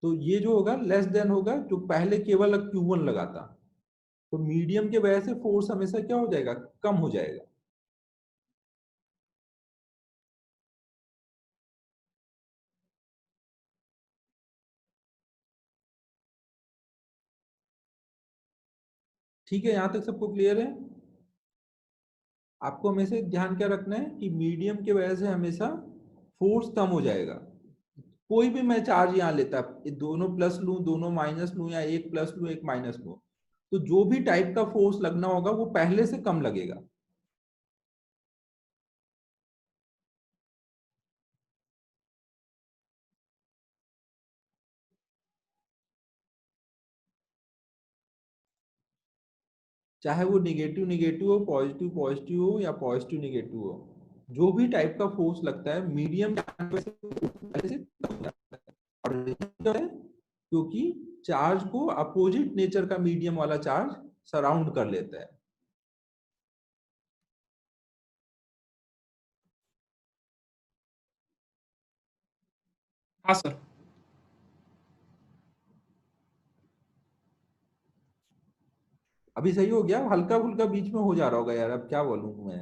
तो ये जो होगा लेस देन होगा जो पहले केवल Q1 लगा था। तो मीडियम के वजह से फोर्स हमेशा क्या हो जाएगा? कम हो जाएगा। ठीक है, यहां तक सबको क्लियर है? आपको हमेशा ध्यान क्या रखना है कि मीडियम की वजह से हमेशा फोर्स कम हो जाएगा। कोई भी मैं चार्ज यहाँ लेता, दोनों प्लस लूं, दोनों माइनस लूं, या एक प्लस लूं एक माइनस लूं, तो जो भी टाइप का फोर्स लगना होगा वो पहले से कम लगेगा। चाहे वो निगेटिव निगेटिव हो, पॉजिटिव पॉजिटिव हो, या पॉजिटिव निगेटिव हो, जो भी टाइप का फोर्स लगता है मीडियम क्योंकि चार्ज को अपोजिट नेचर का मीडियम वाला चार्ज सराउंड कर लेता है। हाँ सर। अभी सही हो गया? हल्का फुल्का बीच में हो जा रहा होगा यार, अब क्या बोलूं मैं।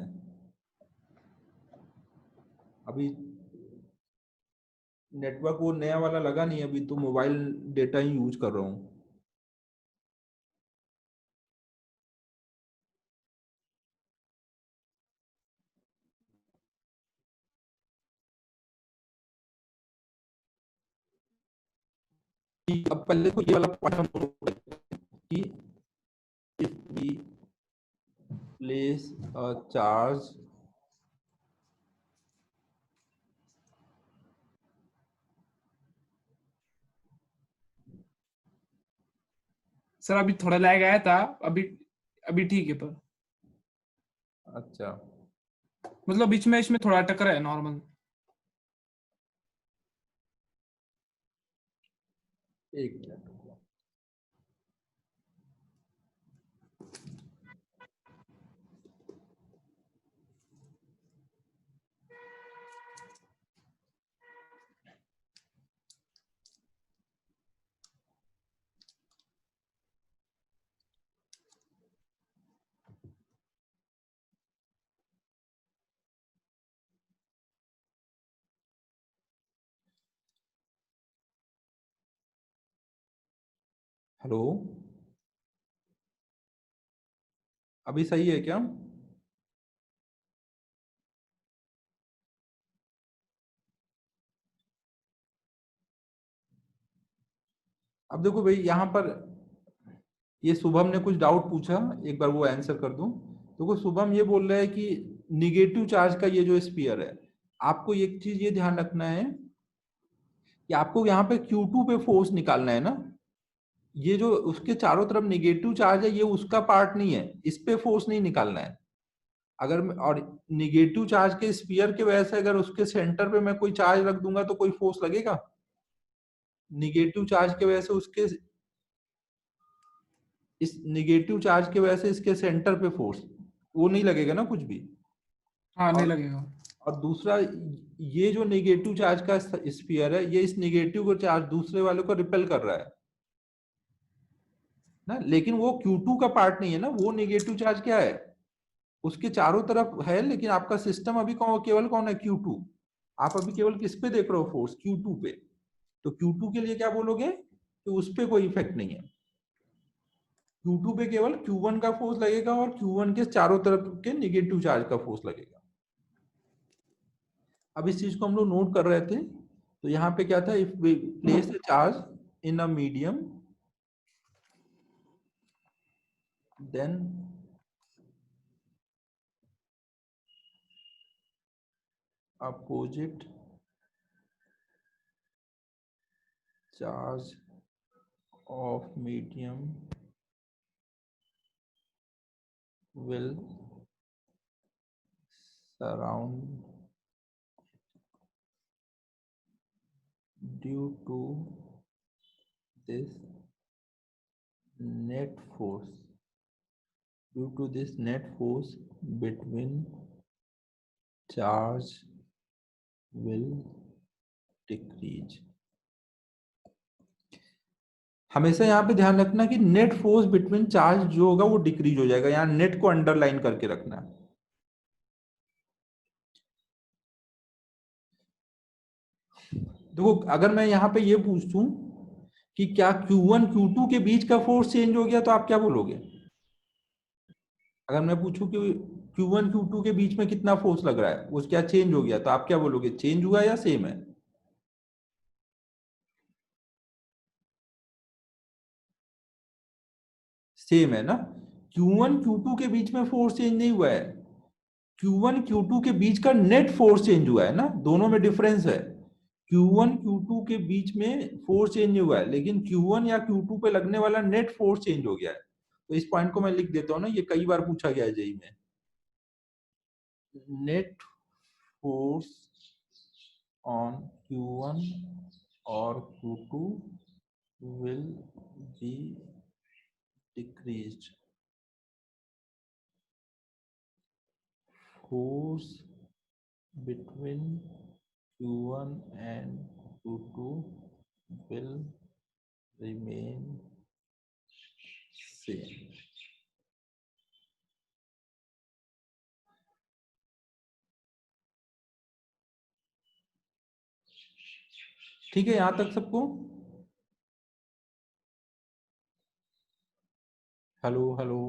अभी नेटवर्क वो नया वाला लगा नहीं, अभी तो मोबाइल डेटा ही यूज कर रहा हूँ। अब पहले तो ये वाला पॉइंट हम कि if we place a charge sir अभी थोड़ा लैग आया था, अभी अभी ठीक है। पर अच्छा मतलब बीच में इसमें थोड़ा टकरा है नॉर्मल। एक मिनट। हेलो, अभी सही है क्या? अब देखो भाई, यहाँ पर ये शुभम ने कुछ डाउट पूछा, एक बार वो आंसर कर दूं। देखो शुभम ये बोल रहा है कि निगेटिव चार्ज का ये जो स्फीयर है, आपको एक चीज ये ध्यान रखना है कि आपको यहाँ पे Q2 पे फोर्स निकालना है ना। ये जो उसके चारों तरफ निगेटिव चार्ज है, ये उसका पार्ट नहीं है, इस पे फोर्स नहीं निकालना है। अगर और निगेटिव चार्ज के स्फीयर के वजह से अगर उसके सेंटर पे मैं कोई चार्ज रख दूंगा तो कोई फोर्स लगेगा? निगेटिव चार्ज के वजह से उसके इस निगेटिव चार्ज की वजह से इसके सेंटर पे फोर्स वो नहीं लगेगा ना कुछ भी। हाँ नहीं और लगेगा। और दूसरा, ये जो निगेटिव चार्ज का स्फीयर है, ये इस निगेटिव को चार्ज दूसरे वाले को रिपेल कर रहा है ना, लेकिन वो Q2 का पार्ट नहीं है ना। वो निगेटिव चार्ज क्या है, उसके चारों तरफ है, लेकिन आपका सिस्टम अभी केवल कौन है? Q2। आप अभी केवल किस पे देख रहे हो फोर्स? Q2 पे। तो Q2 के लिए क्या बोलोगे कि उस पे कोई इफेक्ट नहीं है। Q2 पे केवल Q1 का फोर्स लगेगा और Q1 के चारों तरफ के निगेटिव चार्ज का फोर्स लगेगा। अब इस चीज को हम लोग नोट कर रहे थे, तो यहाँ पे क्या था, if we place a charge in a medium then opposite charge of medium will surround due to this net force between charge will decrease. हमेशा यहाँ पे ध्यान रखना कि नेट फोर्स बिटवीन चार्ज जो होगा वो डिक्रीज हो जाएगा, यहाँ नेट को अंडरलाइन करके रखना है। देखो अगर मैं यहाँ पे ये पूछूं कि क्या Q1 Q2 के बीच का फोर्स चेंज हो गया, तो आप क्या बोलोगे? अगर मैं पूछूं कि Q1 Q2 के बीच में कितना फोर्स लग रहा है, वो क्या चेंज हो गया, तो आप क्या बोलोगे? चेंज हुआ या सेम है? सेम है ना। Q1 Q2 के बीच में फोर्स चेंज नहीं हुआ है, Q1 Q2 के बीच का नेट फोर्स चेंज हुआ है ना, दोनों में डिफरेंस है। Q1 Q2 के बीच में फोर्स चेंज नहीं हुआ है, लेकिन Q1 या Q2 पे लगने वाला नेट फोर्स चेंज हो गया है। तो इस पॉइंट को मैं लिख देता हूं ना, ये कई बार पूछा गया है जेईई में। नेट फोर्स ऑन Q1 और Q2 will be decreased. Force between Q1 and Q2 will remain same. ठीक है यहां तक सबको? हेलो हेलो,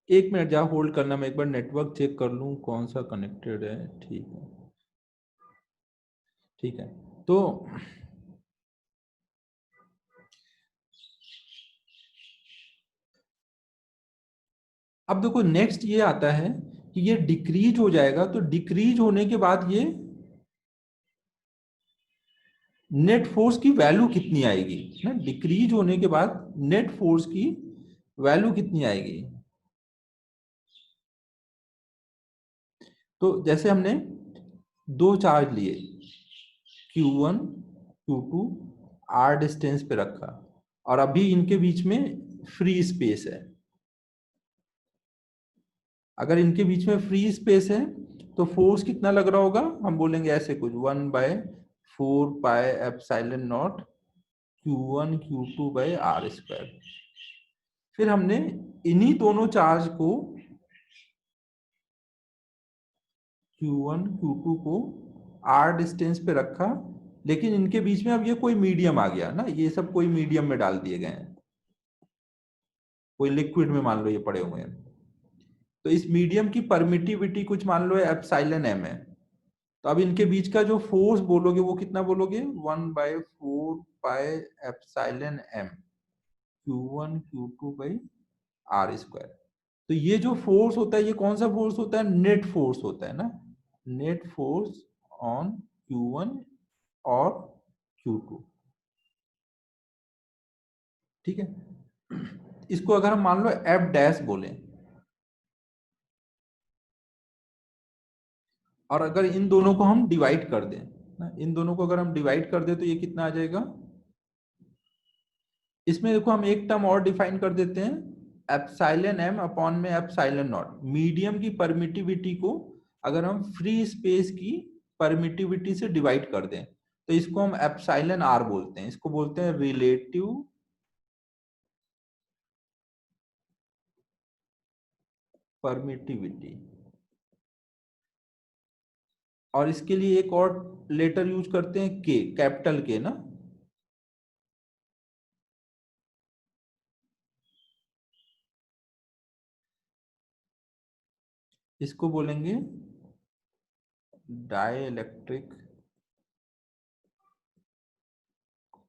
एक मिनट जहाँ होल्ड करना, मैं एक बार नेटवर्क चेक कर लूं कौन सा कनेक्टेड है। ठीक है ठीक है। तो अब देखो नेक्स्ट ये आता है कि ये डिक्रीज हो जाएगा, तो डिक्रीज होने के बाद ये नेट फोर्स की वैल्यू कितनी आएगी ना, डिक्रीज होने के बाद नेट फोर्स की वैल्यू कितनी आएगी। तो जैसे हमने दो चार्ज लिए Q1 Q2 R डिस्टेंस पे रखा, और अभी इनके बीच में फ्री स्पेस है। अगर इनके बीच में फ्री स्पेस है तो फोर्स कितना लग रहा होगा, हम बोलेंगे ऐसे कुछ 1/4 pi epsilon naught Q1 Q2 by R square. फिर हमने इन्हीं दोनों चार्ज को Q1 Q2 को R डिस्टेंस पे रखा, लेकिन इनके बीच में अब ये कोई मीडियम आ गया ना, ये सब कोई मीडियम में डाल दिए गए हैं, कोई लिक्विड में मान लो ये पड़े हुए हैं। तो इस मीडियम की परमिटिविटी कुछ मान लो एप्सिलॉन m है। तो अब इनके बीच का जो फोर्स बोलोगे वो कितना बोलोगे, 1/4 pi epsilon m Q1 Q2 by R square. तो ये जो फोर्स होता है ये कौन सा फोर्स होता है, नेट फोर्स होता है ना, नेट फोर्स ऑन Q1 और Q2। ठीक है, इसको अगर हम मान लो F डैश बोले, और अगर इन दोनों को हम डिवाइड कर दें ना, इन दोनों को अगर हम डिवाइड कर दें तो ये कितना आ जाएगा। इसमें देखो हम एक टर्म और डिफाइन कर देते हैं, एप्सिलॉन m अपॉन में एप्सिलॉन नॉट। मीडियम की परमिटिविटी को अगर हम फ्री स्पेस की परमिटिविटी से डिवाइड कर दें तो इसको हम एप्सिलॉन आर बोलते हैं, इसको बोलते हैं रिलेटिव परमिटिविटी। और इसके लिए एक और लेटर यूज करते हैं के, कैपिटल के ना, इसको बोलेंगे डाइइलेक्ट्रिक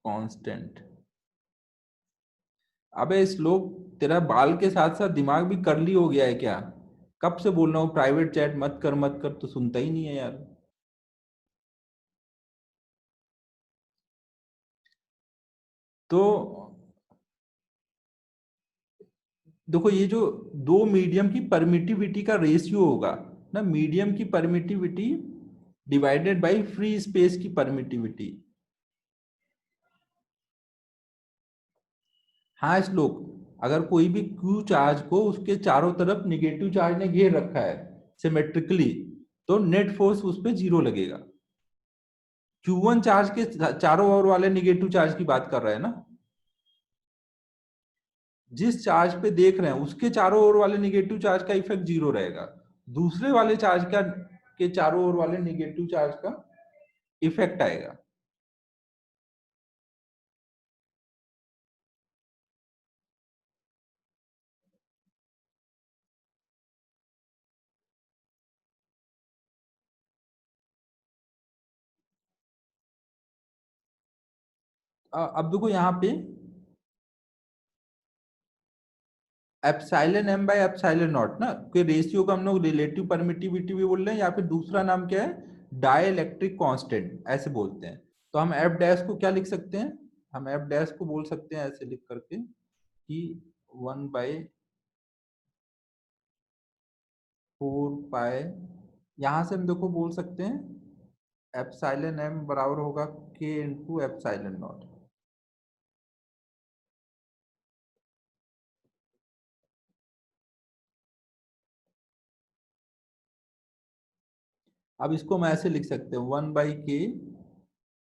कांस्टेंट। अबे श्लोक, तेरा बाल के साथ साथ दिमाग भी कर्ली हो गया है क्या? कब से बोल रहा हूँ प्राइवेट चैट मत कर मत कर, तो सुनता ही नहीं है यार। तो देखो, ये जो दो मीडियम की परमिटिविटी का रेशियो होगा ना, मीडियम की permittivity divided by free space की परमिटिविटी। हाँ श्लोक, अगर कोई भी क्यू चार्ज को उसके चारों तरफ निगेटिव चार्ज ने घेर रखा है सिमेट्रिकली, तो नेट फोर्स उस पर 0 लगेगा। Q1 चार्ज के चारों ओर वाले निगेटिव चार्ज की बात कर रहे हैं ना, जिस चार्ज पे देख रहे हैं उसके चारों ओर वाले निगेटिव चार्ज का इफेक्ट 0 रहेगा, दूसरे वाले चार्ज का के चारों ओर वाले निगेटिव चार्ज का इफेक्ट आएगा। अब देखो यहाँ पे epsilon M by epsilon naught ना के रेशियो का हम लोग रिलेटिव परमिटिविटी भी बोल रहे हैं, या फिर दूसरा नाम क्या है, डाइइलेक्ट्रिक कांस्टेंट ऐसे बोलते हैं। तो हम एफ डैश को क्या लिख सकते हैं, हम एफ डैश को बोल सकते हैं ऐसे लिख करके कि 1/4 पाई, यहां से हम देखो बोल सकते हैं एप्सिलॉन एम बराबर होगा के इंटू एप्सिलॉन नॉट। अब इसको हम ऐसे लिख सकते हैं 1/k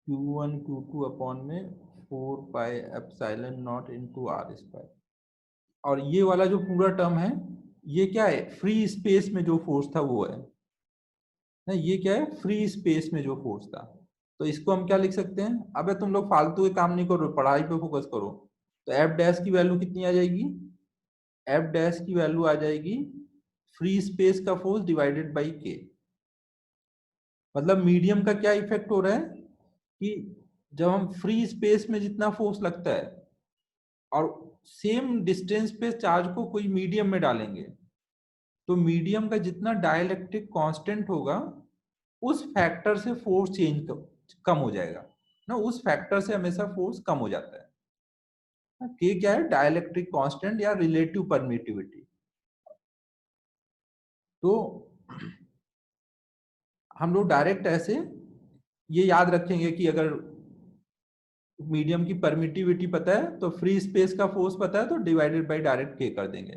Q1 Q2 अपॉन में 4 pi epsilon naught into r square. और ये वाला जो पूरा टर्म है ये क्या है, फ्री स्पेस में जो फोर्स था वो है ना, ये क्या है, फ्री स्पेस में जो फोर्स था। तो इसको हम क्या लिख सकते हैं, अबे तुम लोग फालतू के काम नहीं करो, पढ़ाई पे फोकस करो। तो एफ डैश की वैल्यू कितनी आ जाएगी, एफ डैश की वैल्यू आ जाएगी फ्री स्पेस का फोर्स डिवाइडेड बाई के। मतलब मीडियम का क्या इफेक्ट हो रहा है कि जब हम फ्री स्पेस में जितना फोर्स लगता है और सेम डिस्टेंस पे चार्ज को कोई मीडियम में डालेंगे, तो मीडियम का जितना डाइलेक्ट्रिक कांस्टेंट होगा उस फैक्टर से फोर्स कम हो जाएगा ना, उस फैक्टर से हमेशा फोर्स कम हो जाता है। के क्या है, डाइलेक्ट्रिक कांस्टेंट या रिलेटिव परमिटिविटी। तो हम लोग डायरेक्ट ऐसे ये याद रखेंगे कि अगर मीडियम की परमिटिविटी पता है तो फ्री स्पेस का फोर्स पता है, तो डिवाइडेड बाय डायरेक्ट के कर देंगे।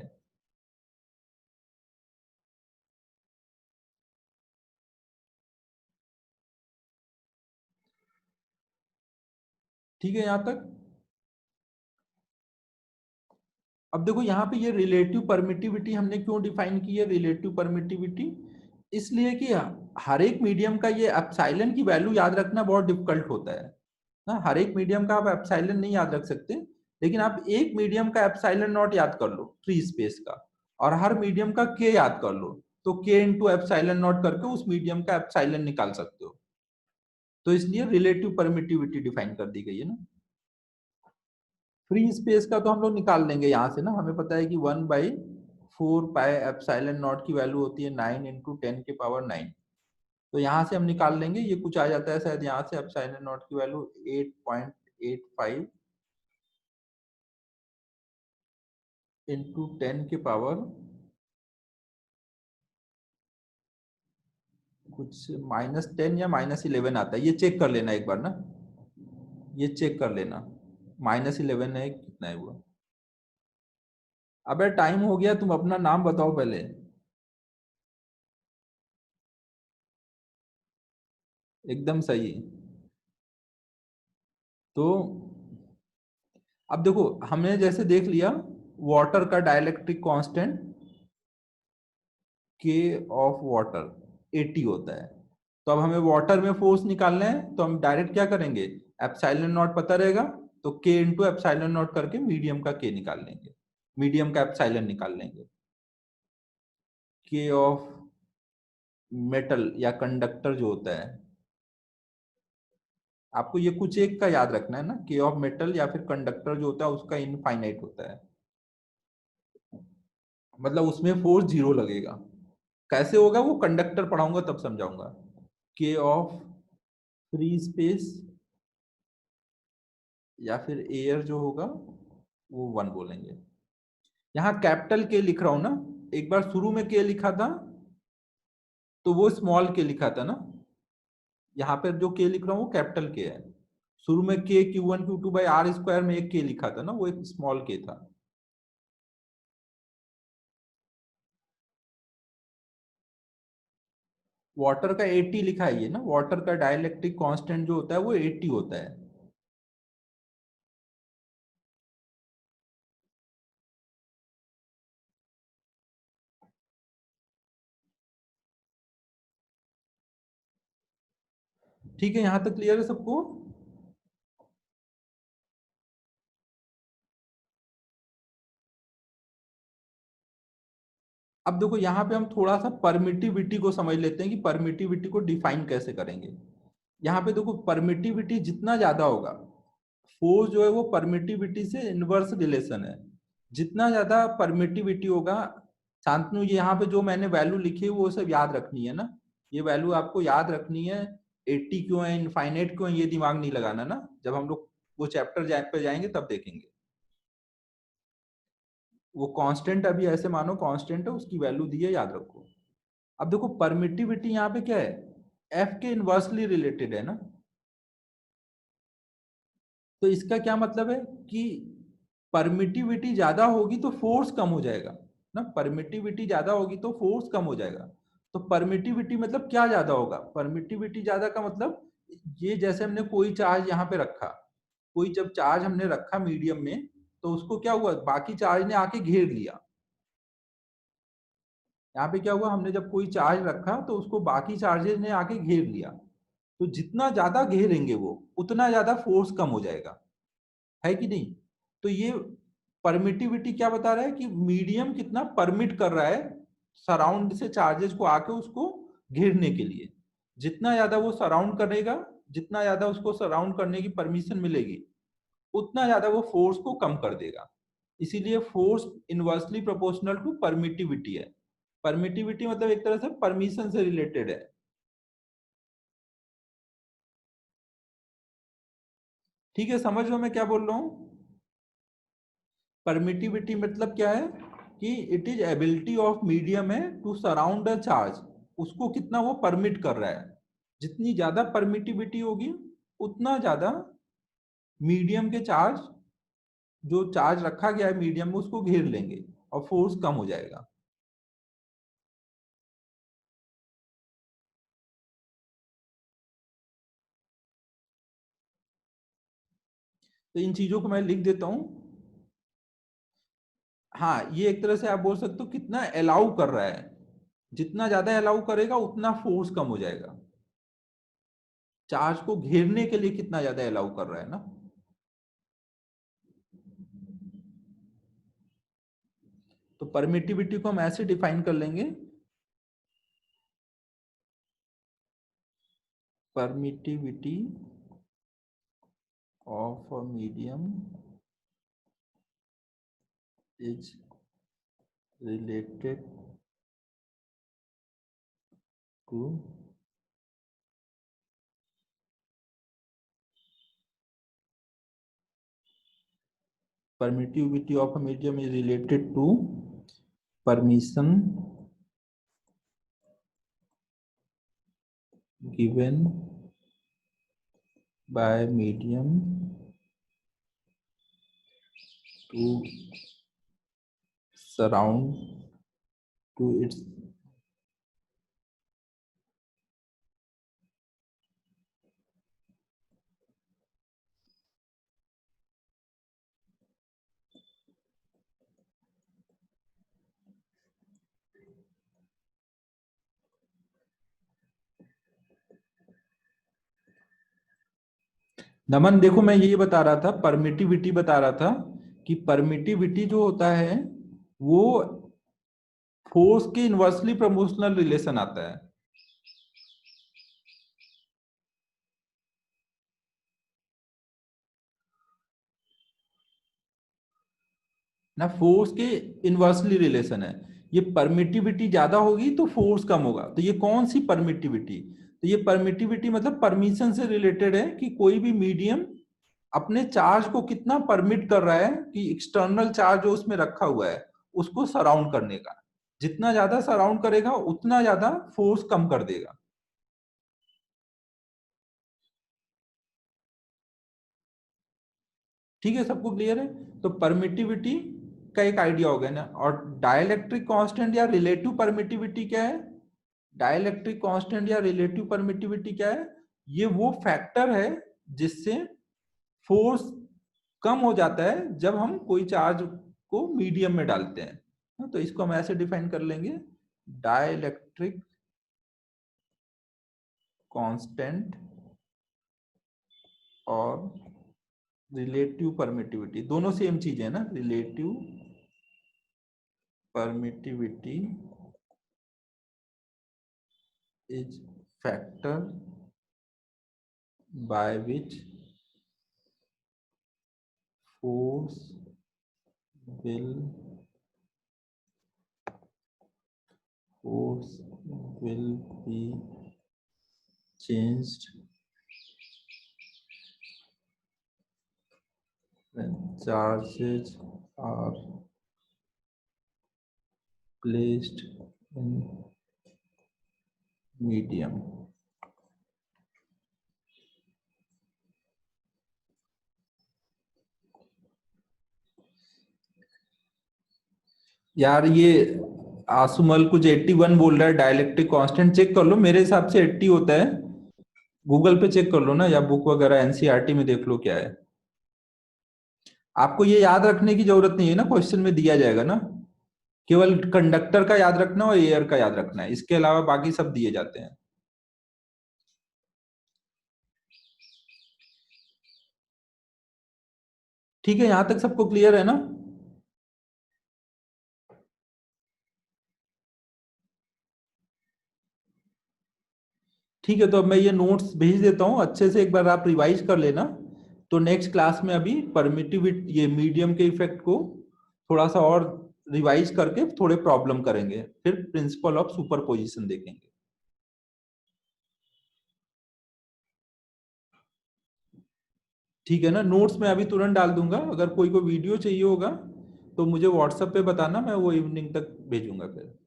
ठीक है यहां तक। अब देखो यहाँ पे ये रिलेटिव परमिटिविटी हमने क्यों डिफाइन की है, रिलेटिव परमिटिविटी इसलिए कि हर एक मीडियम का ये एप्सिलॉन की वैल्यू याद रखना बहुत डिफिकल्ट होता है ना, हर एक मीडियम का आप एप्सिलॉन नहीं याद रख सकते, लेकिन आप एक मीडियम का एप्सिलॉन नॉट याद कर लो फ्री स्पेस का, और हर मीडियम का के याद कर लो, तो के इंटू एप्सिलॉन नॉट करके उस मीडियम का एप्सिलॉन निकाल सकते हो। तो इसलिए रिलेटिव परमिटिविटी डिफाइन कर दी गई है ना। फ्री स्पेस का तो हम लोग निकाल लेंगे यहाँ से ना, हमें पता है कि 1/4 पाई एप्सिलॉन नॉट की वैल्यू होती है 9 इंटू 10⁻⁹। तो यहाँ से हम निकाल लेंगे, ये कुछ आ जाता है शायद यहाँ से, एप्सिलॉन नॉट की वैल्यू 8.85 इंटू 10⁻, कुछ -10 या -11 आता है, ये चेक कर लेना एक बार ना, ये चेक कर लेना -11 है कितना है वो। अबे टाइम हो गया, तुम अपना नाम बताओ पहले। एकदम सही। तो अब देखो हमने जैसे देख लिया वाटर का डाइलेक्ट्रिक कांस्टेंट के ऑफ वाटर 80 होता है। तो अब हमें वाटर में फोर्स निकालना है, तो हम डायरेक्ट क्या करेंगे, एप्सिलॉन नॉट पता रहेगा तो के इंटू एप्सिलॉन नॉट करके मीडियम का के निकाल लेंगे, मीडियम का एप्सिलॉन निकाल लेंगे। के ऑफ मेटल या कंडक्टर जो होता है, आपको ये कुछ एक का याद रखना है ना, के ऑफ मेटल या फिर कंडक्टर जो होता है उसका इनफाइनाइट होता है, मतलब उसमें फोर्स 0 लगेगा। कैसे होगा वो कंडक्टर पढ़ाऊंगा तब समझाऊंगा। के ऑफ फ्री स्पेस या फिर एयर जो होगा वो 1 बोलेंगे। यहाँ कैपिटल के लिख रहा हूं ना, एक बार शुरू में के लिखा था तो वो स्मॉल के लिखा था ना, यहाँ पर जो के लिख रहा हूँ वो कैपिटल के है। शुरू में के Q1 Q2 by r square में एक के लिखा था ना, वो एक स्मॉल के था। वाटर का 80 लिखा है ये ना, वाटर का डाइलेक्ट्रिक कांस्टेंट जो होता है वो 80 होता है। ठीक है, यहां तक क्लियर है सबको? अब देखो यहाँ पे हम थोड़ा सा परमिटिविटी को समझ लेते हैं कि परमिटिविटी को डिफाइन कैसे करेंगे। यहाँ पे देखो परमिटिविटी जितना ज्यादा होगा, फोर्स जो है वो परमिटिविटी से इनवर्स रिलेशन है। जितना ज्यादा परमिटिविटी होगा, शांतनु ये यहाँ पे जो मैंने वैल्यू लिखी है वो सब याद रखनी है ना, ये वैल्यू आपको याद रखनी है। 80 क्यों है, इनफाइनाइट क्यों है, ये दिमाग नहीं लगाना ना, जब हम लोग वो चैप्टर पे जाएंगे तब देखेंगे। वो कांस्टेंट अभी ऐसे मानो कांस्टेंट है, उसकी वैल्यू दी है, याद रखो। अब देखो परमिटिविटी यहाँ पे क्या है, एफ के इनवर्सली रिलेटेड है ना। तो इसका क्या मतलब है कि परमिटिविटी ज्यादा होगी तो फोर्स कम हो जाएगा ना, परमिटिविटी ज्यादा होगी तो फोर्स कम हो जाएगा। तो परमिटिविटी मतलब क्या ज्यादा होगा, परमिटिविटी ज्यादा का मतलब ये जैसे हमने कोई चार्ज यहाँ पे रखा, कोई जब चार्ज हमने रखा मीडियम में तो उसको क्या हुआ, बाकी चार्ज ने आके घेर लिया। यहाँ पे क्या हुआ, हमने जब कोई चार्ज रखा तो उसको बाकी चार्जेस ने आके घेर लिया। तो जितना ज्यादा घेरेंगे वो उतना ज्यादा फोर्स कम हो जाएगा, है कि नहीं। तो ये परमिटिविटी क्या बता रहा है कि मीडियम कितना परमिट कर रहा है सराउंड से चार्जेस को आके उसको घेरने के लिए। जितना ज्यादा वो सराउंड करेगा, जितना ज्यादा उसको सराउंड करने की परमिशन मिलेगी, उतना ज्यादा वो फोर्स को कम कर देगा। इसीलिए force inversely proportional to permittivity है। परमिटिविटी मतलब एक तरह से परमिशन से रिलेटेड है। ठीक है, समझ लो मैं क्या बोल रहा हूं। परमिटिविटी मतलब क्या है कि it is ability of medium है टू सराउंड अ चार्ज, उसको कितना वो परमिट कर रहा है। जितनी ज्यादा परमिटिविटी होगी उतना ज्यादा मीडियम के चार्ज, जो चार्ज रखा गया है मीडियम में, उसको घेर लेंगे और फोर्स कम हो जाएगा। तो इन चीजों को मैं लिख देता हूं। हाँ, ये एक तरह से आप बोल सकते हो कितना अलाउ कर रहा है, जितना ज्यादा अलाउ करेगा उतना फोर्स कम हो जाएगा। चार्ज को घेरने के लिए कितना ज्यादा अलाउ कर रहा है ना। तो परमिटिविटी को हम ऐसे डिफाइन कर लेंगे, permittivity of a medium is related to permittivity of a medium is related to permission given by medium to surround to its नमन देखो, मैं ये बता रहा था, परमिटिविटी बता रहा था कि परमिटिविटी जो होता है वो फोर्स के इनवर्सली प्रोपोर्शनल रिलेशन आता है। ना, फोर्स के इनवर्सली रिलेशन है। ये परमिटिविटी ज्यादा होगी तो फोर्स कम होगा। तो ये कौन सी परमिटिविटी? तो ये परमिटिविटी मतलब परमिशन से रिलेटेड है कि कोई भी मीडियम अपने चार्ज को कितना परमिट कर रहा है कि एक्सटर्नल चार्ज जो उसमें रखा हुआ है उसको सराउंड करने का। जितना ज्यादा सराउंड करेगा उतना ज्यादा फोर्स कम कर देगा। ठीक है, सबको क्लियर है? तो परमिटिविटी का एक आइडिया हो गया ना। और डाइलेक्ट्रिक कांस्टेंट या रिलेटिव परमिटिविटी क्या है? डाइलेक्ट्रिक कांस्टेंट या रिलेटिव परमिटिविटी क्या है? ये वो फैक्टर है जिससे फोर्स कम हो जाता है जब हम कोई चार्ज को मीडियम में डालते हैं। तो इसको हम ऐसे डिफाइन कर लेंगे, डाइलेक्ट्रिक कांस्टेंट और रिलेटिव परमिटिविटी दोनों सेम चीज है ना। Relative permittivity is factor by which force will be changed when charges are placed in medium. यार ये आसुमल कुछ 81 बोल रहा है डाइलेक्ट्रिक कांस्टेंट। चेक कर लो, मेरे हिसाब से 80 होता है। गूगल पे चेक कर लो ना, या बुक वगैरह एनसीईआरटी में देख लो क्या है। आपको ये याद रखने की जरूरत नहीं है ना, क्वेश्चन में दिया जाएगा ना। केवल कंडक्टर का याद रखना और एयर का याद रखना है, इसके अलावा बाकी सब दिए जाते हैं। ठीक है, यहां तक सबको क्लियर है ना? ठीक है, तो अब मैं ये नोट्स भेज देता हूं, अच्छे से एक बार आप रिवाइज कर लेना। तो नेक्स्ट क्लास में अभी परमिटिविटी, ये मीडियम के इफेक्ट को थोड़ा सा और रिवाइज करके थोड़े प्रॉब्लम करेंगे, फिर प्रिंसिपल ऑफ सुपरपोजिशन देखेंगे। ठीक है ना? नोट्स में अभी तुरंत डाल दूंगा। अगर कोई को वीडियो चाहिए होगा तो मुझे व्हाट्सएप पे बताना, मैं वो इवनिंग तक भेजूंगा फिर।